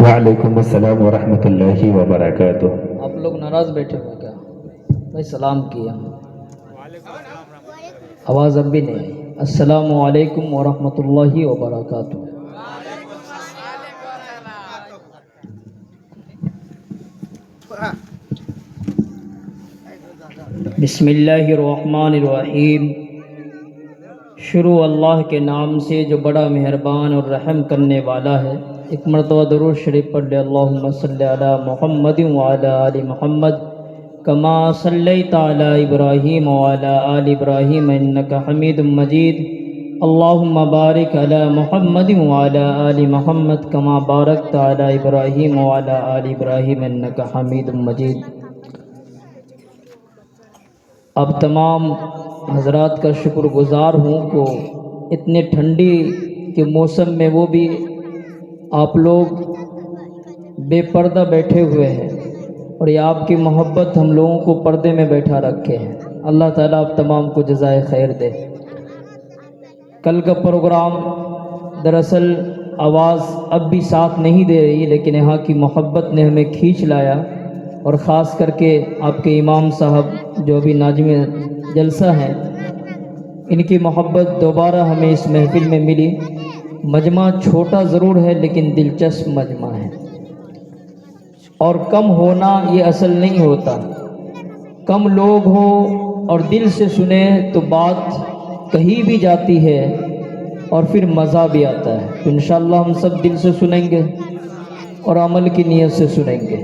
وعلیکم السلام ورحمۃ اللہ وبرکاتہ۔ آپ لوگ ناراض بیٹھے ہوئے کیا؟ بھائی سلام کیا، آواز اب بھی نہیں آئی۔ السلام علیکم ورحمۃ اللہ وبرکاتہ۔ بسم اللہ الرحمن الرحیم۔ شروع اللہ کے نام سے جو بڑا مہربان اور رحم کرنے والا ہے۔ ایک مرتبہ درود شریف پڑھ لے۔ اللہم صلی علی محمد وعلی آل محمد کما صلیت علی ابراہیم وعلی آل ابراہیم انک حمید مجید۔ اللہم بارک علی محمد وعلی آل محمد کما بارکت علی ابراہیم وعلی آل ابراہیم انک حمید مجید۔ اب تمام حضرات کا شکر گزار ہوں کہ اتنے ٹھنڈی کے موسم میں وہ بھی آپ لوگ بے پردہ بیٹھے ہوئے ہیں، اور یہ آپ کی محبت ہم لوگوں کو پردے میں بیٹھا رکھے ہیں۔ اللہ تعالیٰ آپ تمام کو جزائے خیر دے۔ کل کا پروگرام دراصل آواز اب بھی ساتھ نہیں دے رہی، لیکن یہاں کی محبت نے ہمیں کھینچ لایا، اور خاص کر کے آپ کے امام صاحب جو ابھی ناظم جلسہ ہیں، ان کی محبت دوبارہ ہمیں اس محفل میں ملی۔ مجمع چھوٹا ضرور ہے لیکن دلچسپ مجمع ہے، اور کم ہونا یہ اصل نہیں ہوتا۔ کم لوگ ہو اور دل سے سنیں تو بات کہیں بھی جاتی ہے اور پھر مزہ بھی آتا ہے۔ تو انشاءاللہ ہم سب دل سے سنیں گے اور عمل کی نیت سے سنیں گے۔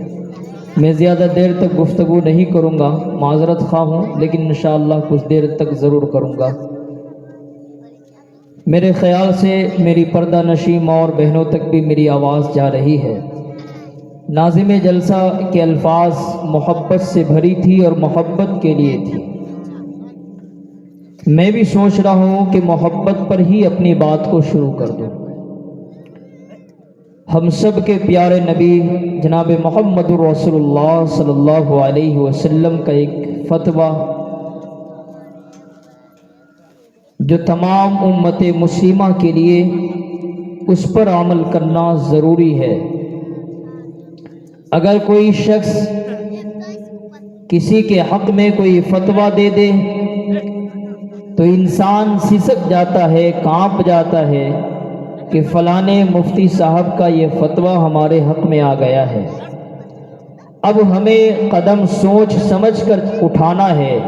میں زیادہ دیر تک گفتگو نہیں کروں گا، معذرت خواہ ہوں، لیکن انشاءاللہ کچھ دیر تک ضرور کروں گا۔ میرے خیال سے میری پردہ نشین ماں اور بہنوں تک بھی میری آواز جا رہی ہے۔ ناظم جلسہ کے الفاظ محبت سے بھری تھی اور محبت کے لیے تھی۔ میں بھی سوچ رہا ہوں کہ محبت پر ہی اپنی بات کو شروع کر دوں۔ ہم سب کے پیارے نبی جناب محمد رسول اللہ صلی اللہ علیہ وسلم کا ایک فتویٰ جو تمام امت مسلمہ کے لیے اس پر عمل کرنا ضروری ہے۔ اگر کوئی شخص کسی کے حق میں کوئی فتویٰ دے دے تو انسان سسک جاتا ہے، کانپ جاتا ہے کہ فلانے مفتی صاحب کا یہ فتویٰ ہمارے حق میں آ گیا ہے۔ اب ہمیں قدم سوچ سمجھ کر اٹھانا ہے،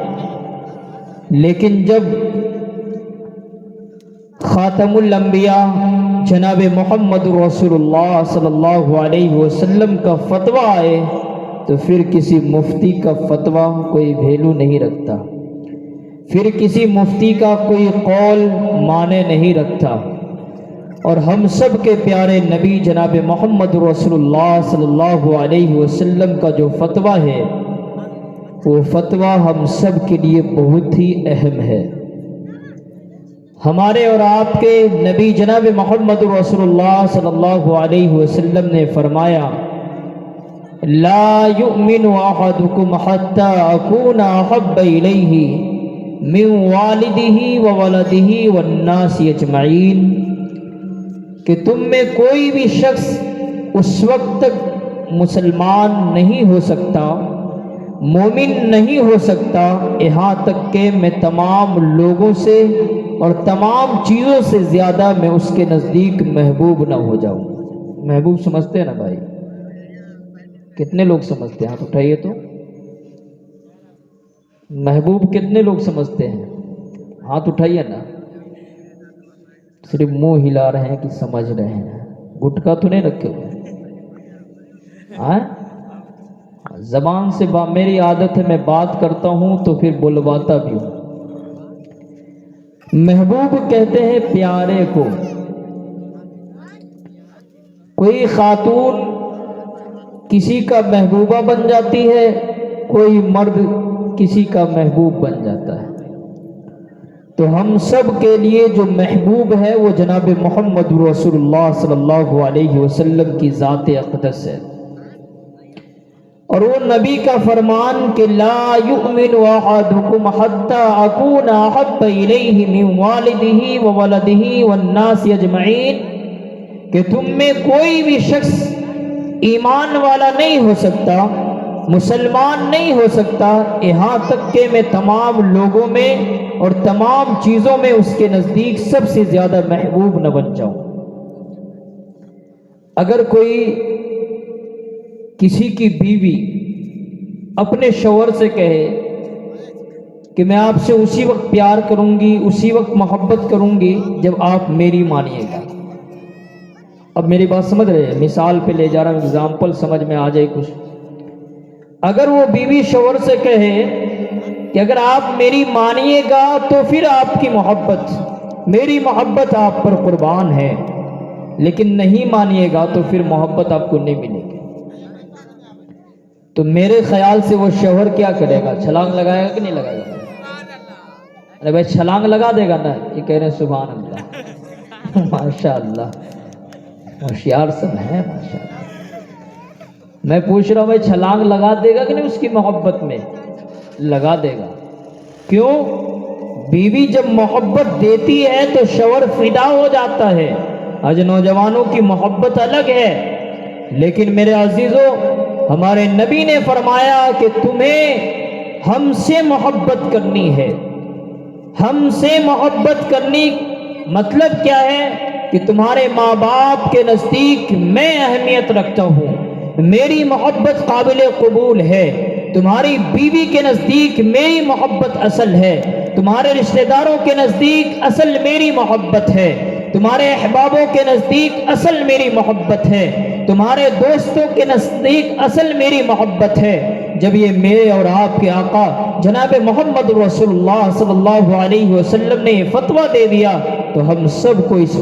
لیکن جب خاتم الانبیاء جناب محمد رسول اللہ صلی اللہ علیہ وسلم کا فتویٰ آئے تو پھر کسی مفتی کا فتویٰ کوئی ویلیو نہیں رکھتا، پھر کسی مفتی کا کوئی قول معنی نہیں رکھتا۔ اور ہم سب کے پیارے نبی جناب محمد رسول اللہ صلی اللہ علیہ وسلم کا جو فتویٰ ہے وہ فتویٰ ہم سب کے لیے بہت ہی اہم ہے۔ ہمارے اور آپ کے نبی جناب محمد رسول اللہ صلی اللہ علیہ وسلم نے فرمایا، لا یؤمن احدکم حتی اکون احب الیہ من والدہ وولدہ والناس اجمعین، کہ تم میں کوئی بھی شخص اس وقت تک مسلمان نہیں ہو سکتا، مومن نہیں ہو سکتا، یہاں تک کہ میں تمام لوگوں سے اور تمام چیزوں سے زیادہ میں اس کے نزدیک محبوب نہ ہو جاؤں۔ محبوب سمجھتے ہیں نا بھائی؟ کتنے لوگ سمجھتے ہیں؟ ہاتھ اٹھائیے تو۔ محبوب کتنے لوگ سمجھتے ہیں؟ ہاتھ اٹھائیے نا۔ صرف منہ ہلا رہے ہیں کہ سمجھ رہے ہیں، گٹکا تو نہیں رکھے ہوئے؟ زبان سے میری عادت ہے، میں بات کرتا ہوں تو پھر بلواتا بھی ہوں۔ محبوب کہتے ہیں پیارے کو۔ کوئی خاتون کسی کا محبوبہ بن جاتی ہے، کوئی مرد کسی کا محبوب بن جاتا ہے۔ تو ہم سب کے لیے جو محبوب ہے وہ جناب محمد رسول اللہ صلی اللہ علیہ وسلم کی ذات اقدس ہے، اور وہ نبی کا فرمان کہ لا یؤمن احدکم حتی اکون احب الیہ من والدہ وولدہ والناس اجمعین، کہ تم میں کوئی بھی شخص ایمان والا نہیں ہو سکتا، مسلمان نہیں ہو سکتا، یہاں تک کہ میں تمام لوگوں میں اور تمام چیزوں میں اس کے نزدیک سب سے زیادہ محبوب نہ بن جاؤں۔ اگر کوئی کسی کی بیوی اپنے شوہر سے کہے کہ میں آپ سے اسی وقت پیار کروں گی، اسی وقت محبت کروں گی جب آپ میری مانیے گا۔ اب میری بات سمجھ رہے ہیں، مثال پہ لے جا رہا ہوں، اگزامپل سمجھ میں آ جائے کچھ۔ اگر وہ بیوی شوہر سے کہے کہ اگر آپ میری مانیے گا تو پھر آپ کی محبت، میری محبت آپ پر قربان ہے، لیکن نہیں مانیے گا تو پھر محبت آپ کو نہیں ملے گی، تو میرے خیال سے وہ شوہر کیا کرے گا؟ چھلانگ لگائے گا کہ نہیں لگائے گا؟ ارے بھائی چھلانگ لگا دے گا نا؟ یہ کہہ رہے ہیں سبحان اللہ، ماشاء اللہ، ہوشیار سب ہیں ماشاء اللہ۔ میں پوچھ رہا ہوں بھائی چھلانگ لگا دے گا کہ نہیں؟ اس کی محبت میں لگا دے گا۔ کیوں؟ بیوی جب محبت دیتی ہے تو شوہر فدا ہو جاتا ہے۔ آج نوجوانوں کی محبت الگ ہے، لیکن میرے عزیزوں ہمارے نبی نے فرمایا کہ تمہیں ہم سے محبت کرنی ہے۔ ہم سے محبت کرنی مطلب کیا ہے؟ کہ تمہارے ماں باپ کے نزدیک میں اہمیت رکھتا ہوں، میری محبت قابل قبول ہے، تمہاری بیوی کے نزدیک میری محبت اصل ہے، تمہارے رشتہ داروں کے نزدیک اصل میری محبت ہے، تمہارے احبابوں کے نزدیک اصل میری محبت ہے، تمہارے دوستوں کے نزدیک اصل میری محبت ہے۔ جب یہ میرے اور آپ کے آقا جناب محمد رسول اللہ صلی اللہ علیہ وسلم نے یہ فتویٰ دے دیا تو ہم سب کو اس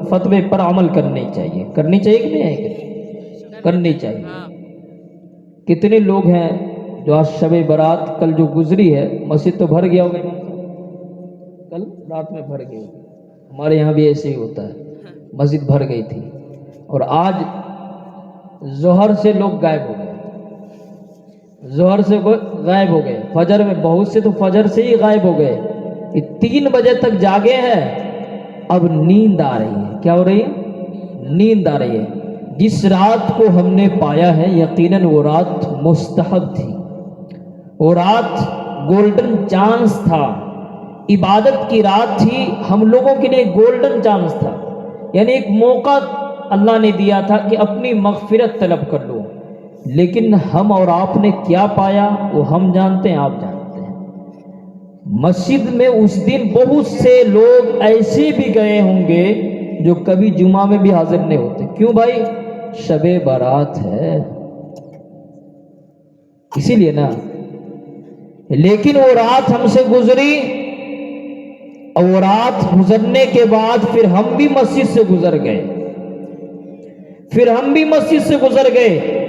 فتوے پر عمل کرنی چاہیے۔ کرنی چاہیے کہ نہیں ہے؟ کرنی چاہیے۔ کتنے لوگ ہیں جو آج شب برات کل جو گزری ہے، مسجد تو بھر گیا ہوگا، کل رات میں بھر گئی ہوگی، ہمارے یہاں بھی ایسے ہی ہوتا ہے، مسجد بھر گئی تھی، اور آج ظہر سے لوگ غائب ہو گئے، ظہر سے غائب ہو گئے، فجر میں بہت سے تو فجر سے ہی غائب ہو گئے، یہ 3 بجے تک جاگے ہیں، اب نیند آ رہی ہے۔ کیا ہو رہی ہے؟ نیند آ رہی ہے۔ جس رات کو ہم نے پایا ہے یقیناً وہ رات مستحب تھی، وہ رات گولڈن چانس تھا، عبادت کی رات تھی، ہم لوگوں کے لیے گولڈن چانس تھا، یعنی ایک موقع اللہ نے دیا تھا کہ اپنی مغفرت طلب کر لو۔ لیکن ہم اور آپ نے کیا پایا وہ ہم جانتے ہیں، آپ جانتے ہیں۔ مسجد میں اس دن بہت سے لوگ ایسے بھی گئے ہوں گے جو کبھی جمعہ میں بھی حاضر نہیں ہوتے۔ کیوں بھائی؟ شب برات ہے، اسی لیے نا۔ لیکن وہ رات ہم سے گزری، اور وہ رات گزرنے کے بعد پھر ہم بھی مسجد سے گزر گئے،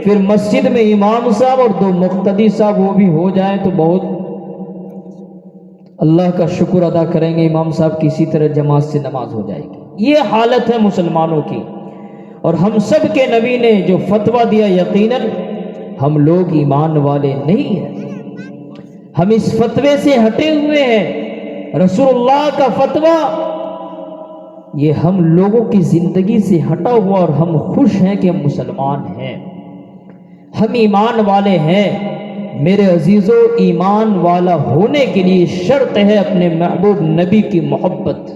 پھر مسجد میں امام صاحب اور 2 مقتدی صاحب وہ بھی ہو جائیں تو بہت اللہ کا شکر ادا کریں گے، امام صاحب کسی طرح جماعت سے نماز ہو جائے گی۔ یہ حالت ہے مسلمانوں کی، اور ہم سب کے نبی نے جو فتویٰ دیا یقیناً ہم لوگ ایمان والے نہیں ہیں، ہم اس فتوے سے ہٹے ہوئے ہیں۔ رسول اللہ کا فتویٰ یہ ہم لوگوں کی زندگی سے ہٹا ہوا، اور ہم خوش ہیں کہ ہم مسلمان ہیں، ہم ایمان والے ہیں۔ میرے عزیزو، ایمان والا ہونے کے لیے شرط ہے اپنے محبوب نبی کی محبت۔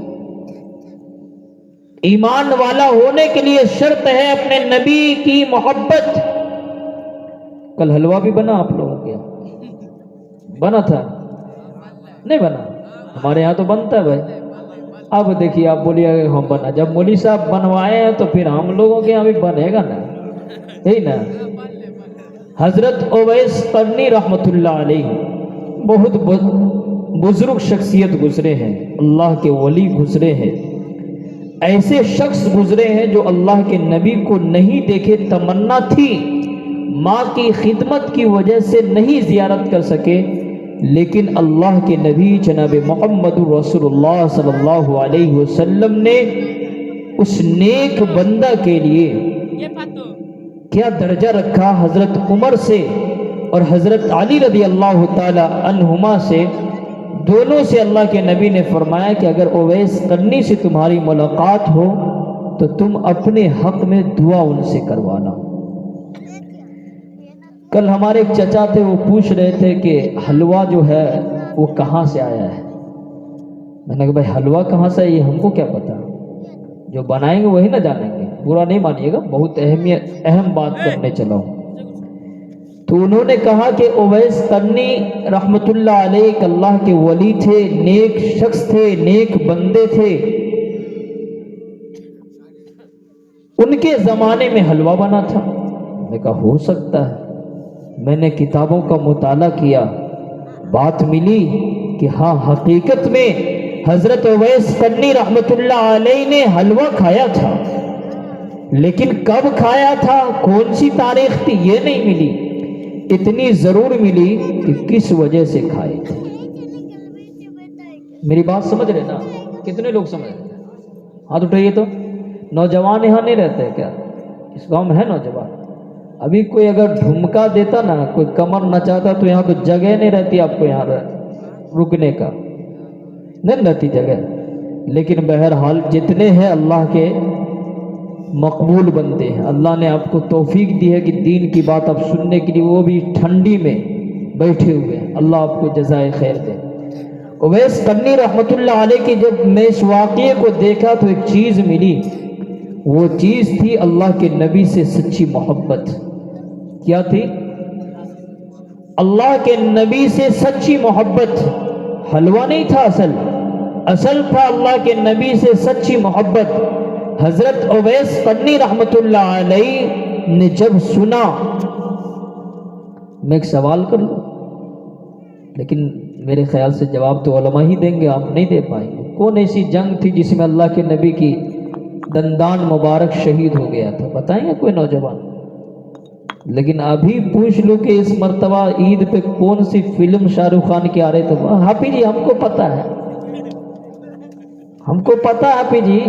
ایمان والا ہونے کے لیے شرط ہے اپنے نبی کی محبت۔ کل حلوہ بھی بنا آپ لوگوں کے یہاں؟ بنا تھا؟ نہیں بنا؟ ہمارے یہاں تو بنتا ہے بھائی۔ اب دیکھیے آپ بولیے ہم بنا، جب مولوی صاحب بنوائے ہیں تو پھر ہم لوگوں کے یہاں بھی بنے گا نا، یہی نا۔ حضرت اویس قرنی رحمت اللہ علیہ بہت بزرگ شخصیت گزرے ہیں، اللہ کے ولی گزرے ہیں، ایسے شخص گزرے ہیں جو اللہ کے نبی کو نہیں دیکھے، تمنا تھی، ماں کی خدمت کی وجہ سے نہیں زیارت کر سکے، لیکن اللہ کے نبی جناب محمد رسول اللہ صلی اللہ علیہ وسلم نے اس نیک بندہ کے لیے کیا درجہ رکھا، حضرت عمر سے اور حضرت علی رضی اللہ تعالی عنہما سے، دونوں سے اللہ کے نبی نے فرمایا کہ اگر اویس قرنی سے تمہاری ملاقات ہو تو تم اپنے حق میں دعا ان سے کروانا۔ کل ہمارے ایک چچا تھے، وہ پوچھ رہے تھے کہ حلوہ جو ہے وہ کہاں سے آیا ہے. میں نے کہا بھائی حلوہ کہاں سے ہے یہ ہم کو کیا پتا، جو بنائیں گے وہی نہ جانیں گے. برا نہیں مانیے گا، بہت اہم بات کرنے چلا ہوں. تو انہوں نے کہا کہ اویس قرنی رحمت اللہ علیہ ایک اللہ کے ولی تھے، نیک شخص تھے، نیک بندے تھے. ان کے زمانے میں حلوہ بنا تھا. میں کہا ہو سکتا ہے. میں نے کتابوں کا مطالعہ کیا، بات ملی کہ ہاں حقیقت میں حضرت اویس قرنی رحمت اللہ علیہ نے حلوہ کھایا تھا، لیکن کب کھایا تھا، کون سی تاریخ تھی، یہ نہیں ملی. اتنی ضرور ملی کہ کس وجہ سے کھائے تھے. میری بات سمجھ رہے نا؟ کتنے لوگ سمجھ رہے ہیں؟ ہاتھ اٹھائیے. تو نوجوان یہاں نہیں رہتے کیا؟ اس گاؤں میں ہے نوجوان؟ ابھی کوئی اگر ڈھمکا دیتا نا، کوئی کمر نچاتا تو یہاں تو جگہ نہیں رہتی آپ کو یہاں رکنے کا، نہیں رہتی جگہ. لیکن بہرحال جتنے ہیں اللہ کے مقبول بندے ہیں، اللہ نے آپ کو توفیق دی ہے کہ دین کی بات آپ سننے کے لیے، وہ بھی ٹھنڈی میں بیٹھے ہوئے ہیں. اللہ آپ کو جزائے خیر دے. اویس قرنی رحمت اللہ علیہ کی جب میں اس واقعے کو دیکھا تو ایک چیز ملی. وہ چیز تھی اللہ کے نبی سے سچی محبت. کیا تھی؟ اللہ کے نبی سے سچی محبت. حلوہ نہیں تھا اصل تھا اللہ کے نبی سے سچی محبت. حضرت اویس قرنی رحمت اللہ علیہ نے جب سنا، میں ایک سوال کر لوں، لیکن میرے خیال سے جواب تو علماء ہی دیں گے، آپ نہیں دے پائیں گے. کون ایسی جنگ تھی جس میں اللہ کے نبی کی دندان مبارک شہید ہو گیا تھا؟ بتائیں گے کوئی نوجوان؟ لیکن ابھی پوچھ لو کہ اس مرتبہ عید پہ کون سی فلم شاہ رخ خان کی آ رہی تو حافظ جی ہم کو پتا ہے، ہم کو پتا ہے حافظ جی.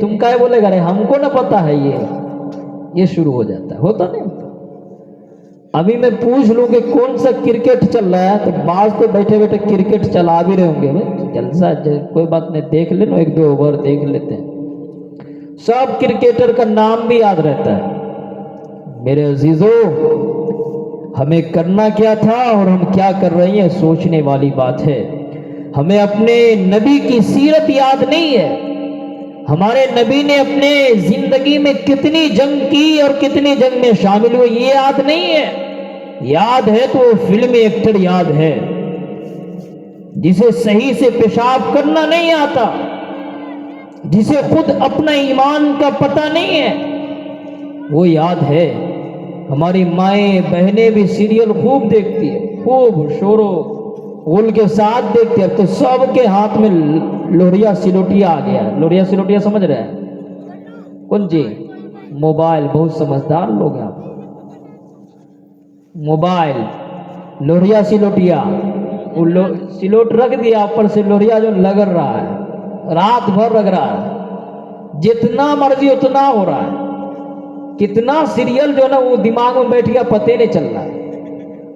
تم کیا بولے گا رے، ہم کو نہ پتا ہے. یہ شروع ہو جاتا ہے، ہوتا نہیں ہوتا. ابھی میں پوچھ لوں کہ کون سا کرکٹ چل رہا ہے تو بعض تو بیٹھے بیٹھے کرکٹ چلا بھی رہے ہوں گے. جلسہ کوئی بات نہیں، دیکھ لے نا، ایک دو اوور دیکھ لیتے ہیں. سب کرکٹر کا نام بھی یاد رہتا ہے. میرے عزیزو، ہمیں کرنا کیا تھا اور ہم کیا کر رہے ہیں، سوچنے والی بات ہے. ہمیں اپنے نبی کی سیرت یاد نہیں ہے. ہمارے نبی نے اپنے زندگی میں کتنی جنگ کی اور کتنی جنگ میں شامل ہوئے یہ یاد نہیں ہے. یاد ہے تو وہ فلم ایکٹر یاد ہے. جسے صحیح سے پیشاب کرنا نہیں آتا، جسے خود اپنا ایمان کا پتہ نہیں ہے، وہ یاد ہے. ہماری مائیں بہنیں بھی سیریل خوب دیکھتی ہے، خوب شور و غل کے ساتھ دیکھتی ہے. اب تو سب کے ہاتھ میں لوہریا سلوٹیا آ گیا. لوہریا سلوٹیا سمجھ رہے ہیں کون جی؟ موبائل. بہت سمجھدار لوگ ہیں آپ. موبائل، لوہریا سلوٹیا، سلوٹ رکھ دیا اوپر سے، لوہریا جو لگ رہا ہے، رات بھر رگ رہا ہے، جتنا مرضی اتنا ہو رہا ہے. کتنا سیریل جو نا وہ دماغ میں بیٹھ گیا، پتہ نہیں چل رہا ہے.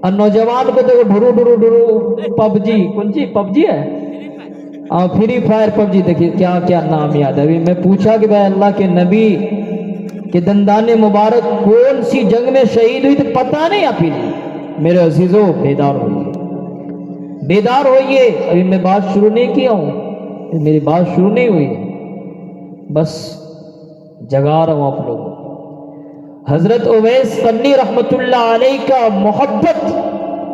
اور نوجوان کو دیکھو ڈھرو ڈھرو ڈھرو پب جی، کون سی پب جی ہے؟ فری فائر پب جی. دیکھیے کیا کیا نام یاد ہے. ابھی میں پوچھا کہ بھائی اللہ کے نبی کہ دندان مبارک کون سی جنگ میں شہید ہوئی تو پتہ نہیں. آپ ہی میرے عزیزو بیدار ہوئیے، بیدار ہوئیے. ابھی میں بات شروع نہیں کیا ہوں، میری بات شروع نہیں ہوئی، بس جگا رہا ہوں آپ لوگوں. حضرت اویس قرنی رحمت اللہ علیہ کا محبت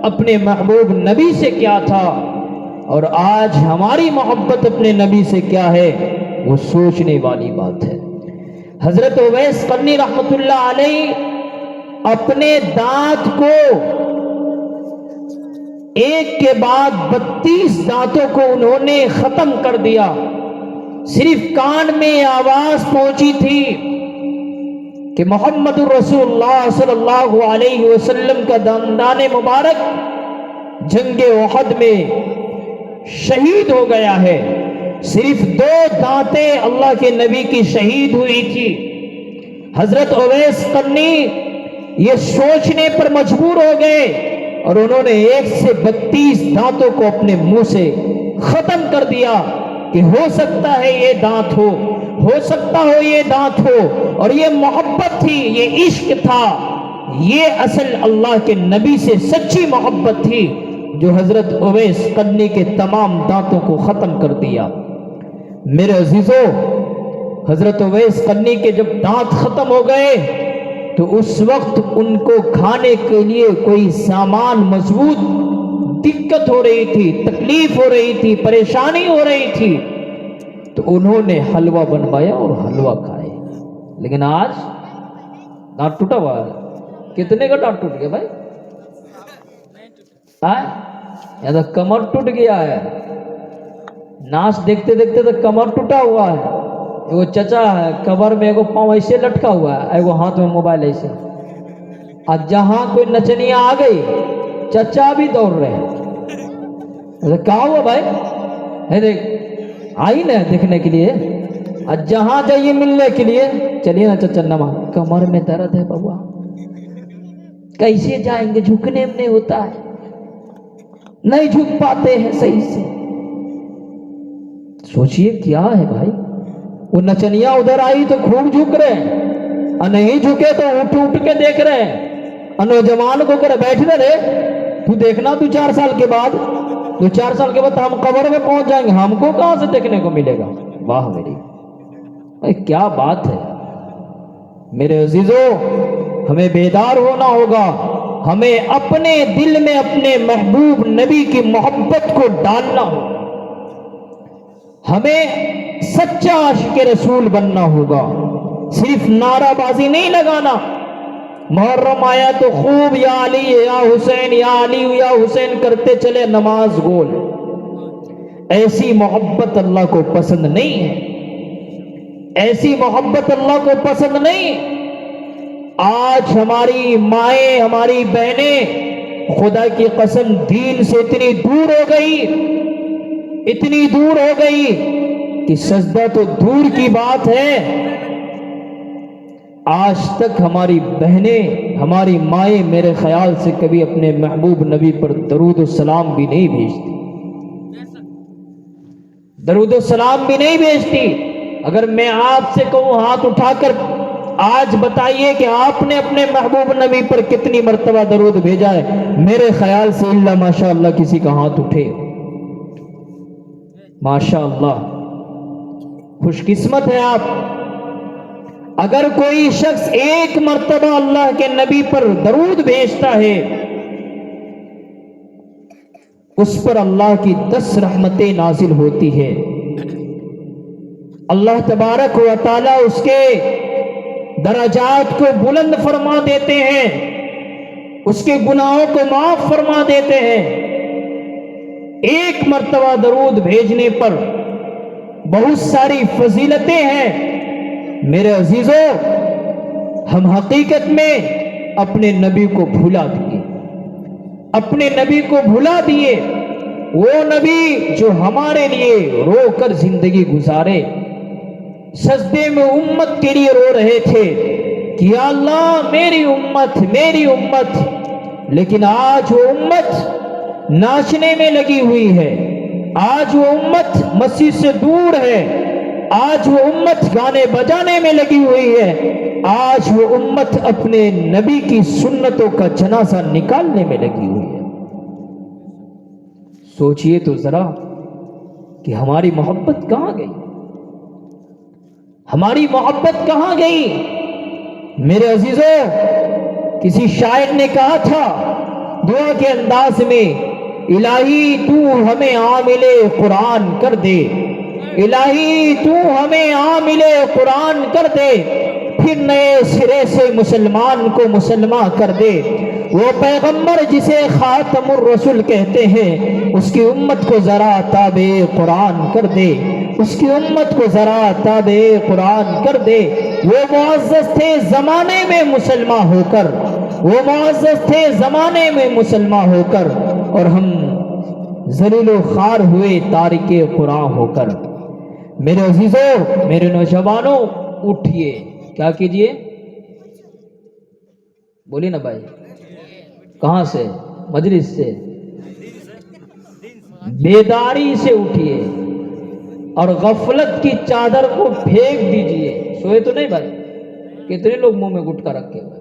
اپنے محبوب نبی سے کیا تھا اور آج ہماری محبت اپنے نبی سے کیا ہے، وہ سوچنے والی بات ہے. حضرت اویس قرنی رحمت اللہ علیہ اپنے دانت کو ایک کے بعد 32 دانتوں کو انہوں نے ختم کر دیا. صرف کان میں آواز پہنچی تھی کہ محمد رسول اللہ صلی اللہ علیہ وسلم کا دندان مبارک جنگ احد میں شہید ہو گیا ہے. صرف 2 دانتیں اللہ کے نبی کی شہید ہوئی تھی. حضرت اویس قرنی یہ سوچنے پر مجبور ہو گئے اور انہوں نے 1 سے 32 دانتوں کو اپنے منہ سے ختم کر دیا کہ ہو سکتا ہے یہ دانت ہو سکتا ہو یہ دانت ہو. اور یہ محبت تھی، یہ عشق تھا، یہ اصل اللہ کے نبی سے سچی محبت تھی جو حضرت اویس قرنی کے تمام دانتوں کو ختم کر دیا۔ میرے عزیزو، حضرت اویس قرنی کے جب دانت ختم ہو گئے تو اس وقت ان کو کھانے کے لیے کوئی سامان مضبوط دقت ہو رہی تھی، تکلیف ہو رہی تھی، پریشانی ہو رہی تھی، تو انہوں نے حلوہ بنوایا اور حلوہ کھائے۔ لیکن آج دانت ٹوٹا ہوا ہے۔ کتنے کا دانت ٹوٹ گیا بھائی؟ یا تو کمر ٹوٹ گیا ہے، ناچ دیکھتے دیکھتے تو کمر ٹوٹا ہوا ہے۔ وہ چچا ہے کمر میں ایک پاؤں ایسے لٹکا ہوا ہے، ایک ہاتھ میں موبائل ایسے، اور جہاں کوئی نچنیا آ گئی چچا بھی دوڑ رہے ہیں۔ کیا ہوا بھائی؟ ہے دیکھ آئی نا دیکھنے کے لیے، اور جہاں جائیے ملنے کے لیے، چلیے نا چچا نماز، کمر میں درد ہے بابا، کیسے جائیں گے، جھکنے میں نہیں ہوتا ہے، نہیں جھک پاتے ہیں صحیح سے۔ سوچئے کیا ہے بھائی؟ وہ نچنیا ادھر آئی تو خوب جھک رہے ہیں، اور نہیں جھکے تو اٹھ اٹھ کے دیکھ رہے ہیں، اور نوجوان کو کر بیٹھنے رہے، تو دیکھنا 2-4 سال کے بعد، 2-4 سال کے بعد ہم قبر میں پہنچ جائیں گے، ہم کو کہاں سے دیکھنے کو ملے گا؟ واہ میری کیا بات ہے۔ میرے عزیزو، ہمیں بیدار ہونا ہوگا، ہمیں اپنے دل میں اپنے محبوب نبی کی محبت کو ڈالنا ہوگا، ہمیں سچا عاشق رسول بننا ہوگا، صرف نعرہ بازی نہیں لگانا۔ محرم آیا تو خوب یا علی یا حسین یا علی یا حسین کرتے چلے نماز گول، ایسی محبت اللہ کو پسند نہیں ہے، ایسی محبت اللہ کو پسند نہیں۔ آج ہماری مائیں، ہماری بہنیں خدا کی قسم دین سے اتنی دور ہو گئی، اتنی دور ہو گئی کہ سجدہ تو دور کی بات ہے، آج تک ہماری بہنیں، ہماری مائیں میرے خیال سے کبھی اپنے محبوب نبی پر درود و سلام بھی نہیں بھیجتی، درود و سلام بھی نہیں بھیجتی۔ اگر میں آپ سے کہوں ہاتھ اٹھا کر آج بتائیے کہ آپ نے اپنے محبوب نبی پر کتنی مرتبہ درود بھیجا ہے، میرے خیال سے اللہ ماشاءاللہ کسی کا ہاتھ اٹھے۔ ماشاءاللہ، خوش قسمت ہے آپ۔ اگر کوئی شخص ایک مرتبہ اللہ کے نبی پر درود بھیجتا ہے، اس پر اللہ کی 10 رحمتیں نازل ہوتی ہے، اللہ تبارک و تعالی اس کے درجات کو بلند فرما دیتے ہیں، اس کے گناہوں کو معاف فرما دیتے ہیں۔ ایک مرتبہ درود بھیجنے پر بہت ساری فضیلتیں ہیں۔ میرے عزیزو، ہم حقیقت میں اپنے نبی کو بھلا دیے، اپنے نبی کو بھلا دیے، وہ نبی جو ہمارے لیے رو کر زندگی گزارے، سجدے میں امت کے لیے رو رہے تھے کہ یا اللہ میری امت، میری امت، لیکن آج وہ امت ناچنے میں لگی ہوئی ہے، آج وہ امت مسجد سے دور ہے، آج وہ امت گانے بجانے میں لگی ہوئی ہے، آج وہ امت اپنے نبی کی سنتوں کا جنازہ نکالنے میں لگی ہوئی ہے۔ سوچئے تو ذرا کہ ہماری محبت کہاں گئی، ہماری محبت کہاں گئی؟ میرے عزیزو، کسی شاعر نے کہا تھا دعا کے انداز میں، الہی تو ہمیں عامل قرآن کر دے، الہی تو ہمیں عامل قرآن کر دے، پھر نئے سرے سے مسلمان کو مسلمان کر دے۔ وہ پیغمبر جسے خاتم الرسول کہتے ہیں، اس کی امت کو ذرا تابع قرآن کر دے، اس کی امت کو ذرا تابع قرآن کر دے۔ وہ معزز تھے زمانے میں مسلمان ہو کر، وہ معزز تھے زمانے میں مسلمان ہو کر، اور ہم ذلیل و خوار ہوئے تارک قرآن ہو کر۔ میرے عزیزوں، میرے نوجوانوں، اٹھئے، کیا کیجئے؟ بولیے نا بھائی، کہاں سے؟ مجلس سے، بیداری سے اٹھئے اور غفلت کی چادر کو پھینک دیجئے۔ سوئے تو نہیں بھائی؟ کتنے لوگ منہ میں گٹکا رکھے ہوئے؟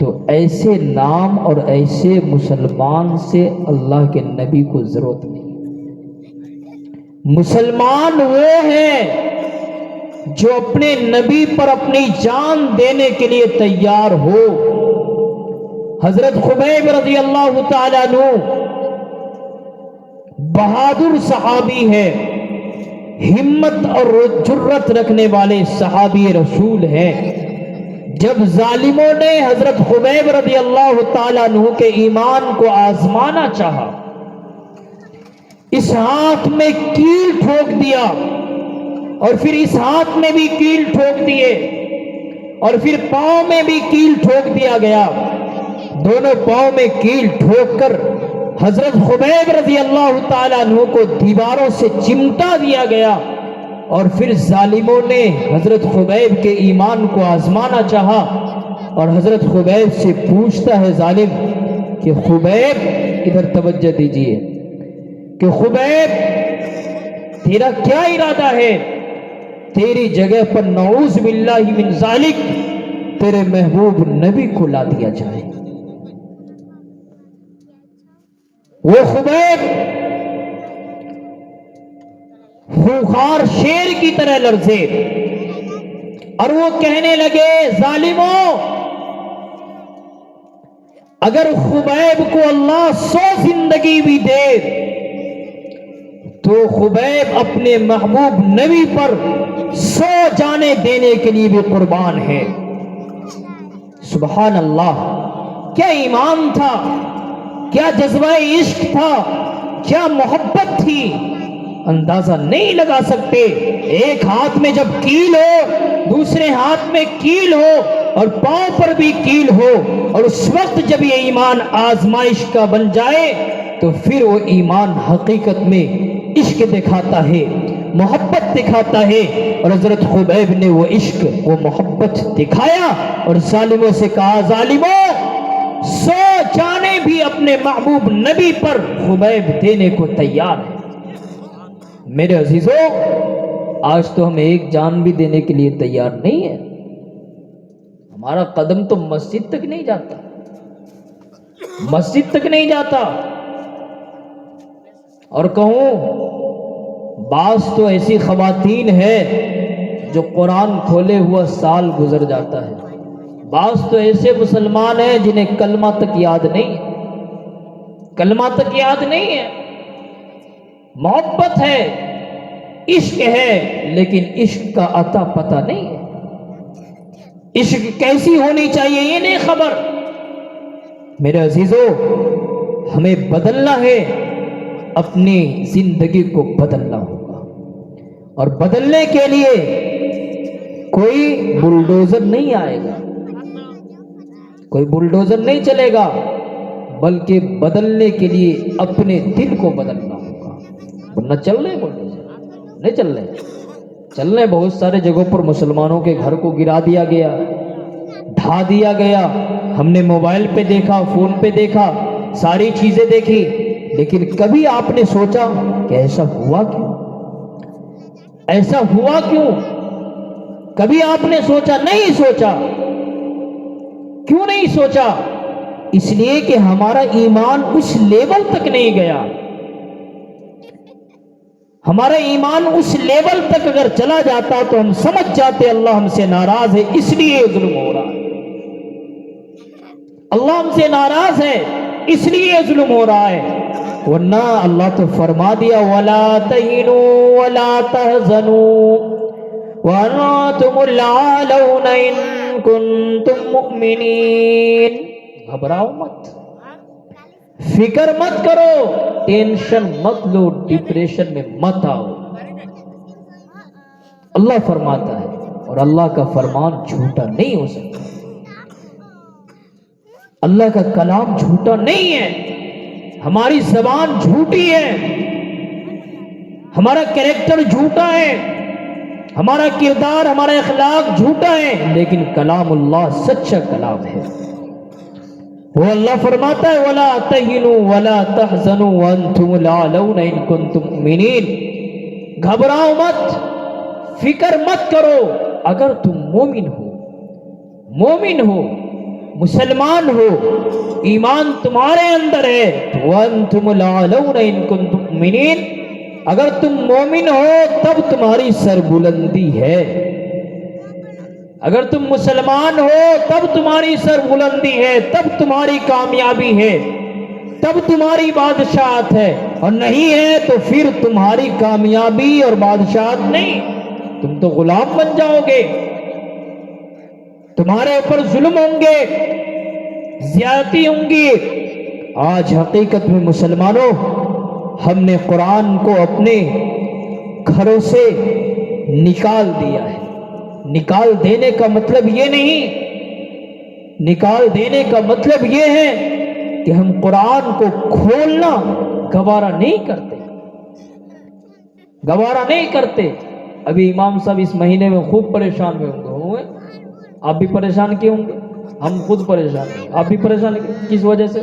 تو ایسے نام اور ایسے مسلمان سے اللہ کے نبی کو ضرورت نہیں. مسلمان وہ ہے جو اپنے نبی پر اپنی جان دینے کے لیے تیار ہو. حضرت خبیب رضی اللہ تعالیٰ عنہ بہادر صحابی ہے، ہمت اور جرت رکھنے والے صحابی رسول ہیں. جب ظالموں نے حضرت خبیب رضی اللہ تعالیٰ عنہ کے ایمان کو آزمانا چاہا، اس ہاتھ میں کیل ٹھوک دیا اور پھر اس ہاتھ میں بھی کیل ٹھوک دیے اور پھر پاؤں میں بھی کیل ٹھوک دیا گیا. دونوں پاؤں میں کیل ٹھوک کر حضرت خبیب رضی اللہ تعالیٰ عنہ کو دیواروں سے چمٹا دیا گیا. اور پھر ظالموں نے حضرت خبیب کے ایمان کو آزمانا چاہا اور حضرت خبیب سے پوچھتا ہے ظالم کہ خبیب، ادھر توجہ دیجیے، کہ خبیب تیرا کیا ارادہ ہے؟ تیری جگہ پر نعوذ باللہ من ذالک تیرے محبوب نبی کو لا دیا جائے. وہ خبیب خوخار شیر کی طرح لرزے اور وہ کہنے لگے ظالموں، اگر خبیب کو اللہ 100 زندگی بھی دے تو خبیب اپنے محبوب نبی پر 100 جانیں دینے کے لیے بھی قربان ہے. سبحان اللہ، کیا ایمان تھا، کیا جذبہ عشق تھا، کیا محبت تھی، اندازہ نہیں لگا سکتے. ایک ہاتھ میں جب کیل ہو، دوسرے ہاتھ میں کیل ہو اور پاؤں پر بھی کیل ہو، اور اس وقت جب یہ ایمان آزمائش کا بن جائے تو پھر وہ ایمان حقیقت میں عشق دکھاتا ہے، محبت دکھاتا ہے. اور حضرت خبیب نے وہ عشق، وہ محبت دکھایا اور ظالموں سے کہا ظالموں، 100 جانیں بھی اپنے محبوب نبی پر خبیب دینے کو تیار ہے. میرے عزیزوں، آج تو ہم ایک جان بھی دینے کے لیے تیار نہیں ہے. ہمارا قدم تو مسجد تک نہیں جاتا، مسجد تک نہیں جاتا. اور کہوں، بعض تو ایسی خواتین ہے جو قرآن کھولے ہوا سال گزر جاتا ہے. بعض تو ایسے مسلمان ہیں جنہیں کلمہ تک یاد نہیں ہے، کلمہ تک یاد نہیں ہے. محبت ہے، عشق ہے، لیکن عشق کا عطا پتہ نہیں ہے. عشق کیسی ہونی چاہیے یہ نہیں خبر. میرے عزیزوں، ہمیں بدلنا ہے، اپنی زندگی کو بدلنا ہوگا. اور بدلنے کے لیے کوئی بلڈوزر نہیں آئے گا، کوئی بلڈوزر نہیں چلے گا، بلکہ بدلنے کے لیے اپنے دل کو بدلنا ہوگا. ورنہ چل رہے بلڈوزر نہیں چل رہے، چل رہے. بہت سارے جگہوں پر مسلمانوں کے گھر کو گرا دیا گیا، ڈھا دیا گیا. ہم نے موبائل پہ دیکھا، فون پہ دیکھا، ساری چیزیں دیکھی، لیکن کبھی آپ نے سوچا کہ ایسا ہوا کیوں؟ ایسا ہوا کیوں؟ کبھی آپ نے سوچا؟ نہیں سوچا. کیوں نہیں سوچا؟ اس لیے کہ ہمارا ایمان اس لیول تک نہیں گیا. ہمارا ایمان اس لیول تک اگر چلا جاتا تو ہم سمجھ جاتے اللہ ہم سے ناراض ہے، اس لیے ظلم ہو رہا ہے. اللہ ہم سے ناراض ہے، اس لیے ظلم ہو رہا ہے. ورنہ اللہ تو فرما دیا وَلَا تَهِنُوا وَلَا تَحْزَنُوا وَأَنْتُمُ الْأَعْلَوْنَ إِن كُنتُم مُؤْمِنِينَ. گھبراؤ مت، فکر مت کرو، ٹینشن مت لو، ڈپریشن میں مت آؤ. اللہ فرماتا ہے اور اللہ کا فرمان جھوٹا نہیں ہو سکتا. اللہ کا کلام جھوٹا نہیں ہے. ہماری زبان جھوٹی ہے، ہمارا کریکٹر جھوٹا ہے، ہمارا کردار، ہمارا اخلاق جھوٹا ہے، لیکن کلام اللہ سچا کلام ہے. وہ اللہ فرماتا ہے وَلَا تَهِنُوا وَلَا تَحْزَنُوا وَأَنْتُمُ الْأَعْلَوْنَ إِن كُنتُم مُؤْمِنِينَ. گھبراؤ مت، فکر مت کرو اگر تم مومن ہو. مومن ہو، مسلمان ہو، ایمان تمہارے اندر ہے، وَأَنْتُمُ الْأَعْلَوْنَ إِن كُنتُم مُؤْمِنِينَ، اگر تم مومن ہو تب تمہاری سربلندی ہے، اگر تم مسلمان ہو تب تمہاری سربلندی ہے، تب تمہاری کامیابی ہے، تب تمہاری بادشاہت ہے، اور نہیں ہے تو پھر تمہاری کامیابی اور بادشاہت نہیں، تم تو غلام بن جاؤ گے، تمہارے اوپر ظلم ہوں گے، زیادتی ہوں گی۔ آج حقیقت میں مسلمانوں، ہم نے قرآن کو اپنے گھروں سے نکال دیا ہے۔ نکال دینے کا مطلب یہ نہیں، نکال دینے کا مطلب یہ ہے کہ ہم قرآن کو کھولنا گوارا نہیں کرتے، گوارا نہیں کرتے۔ ابھی امام صاحب اس مہینے میں خوب پریشان ہوئے، آپ بھی پریشان کیے ہوں گے، ہم خود پریشان ہیں، آپ بھی پریشان کس وجہ سے؟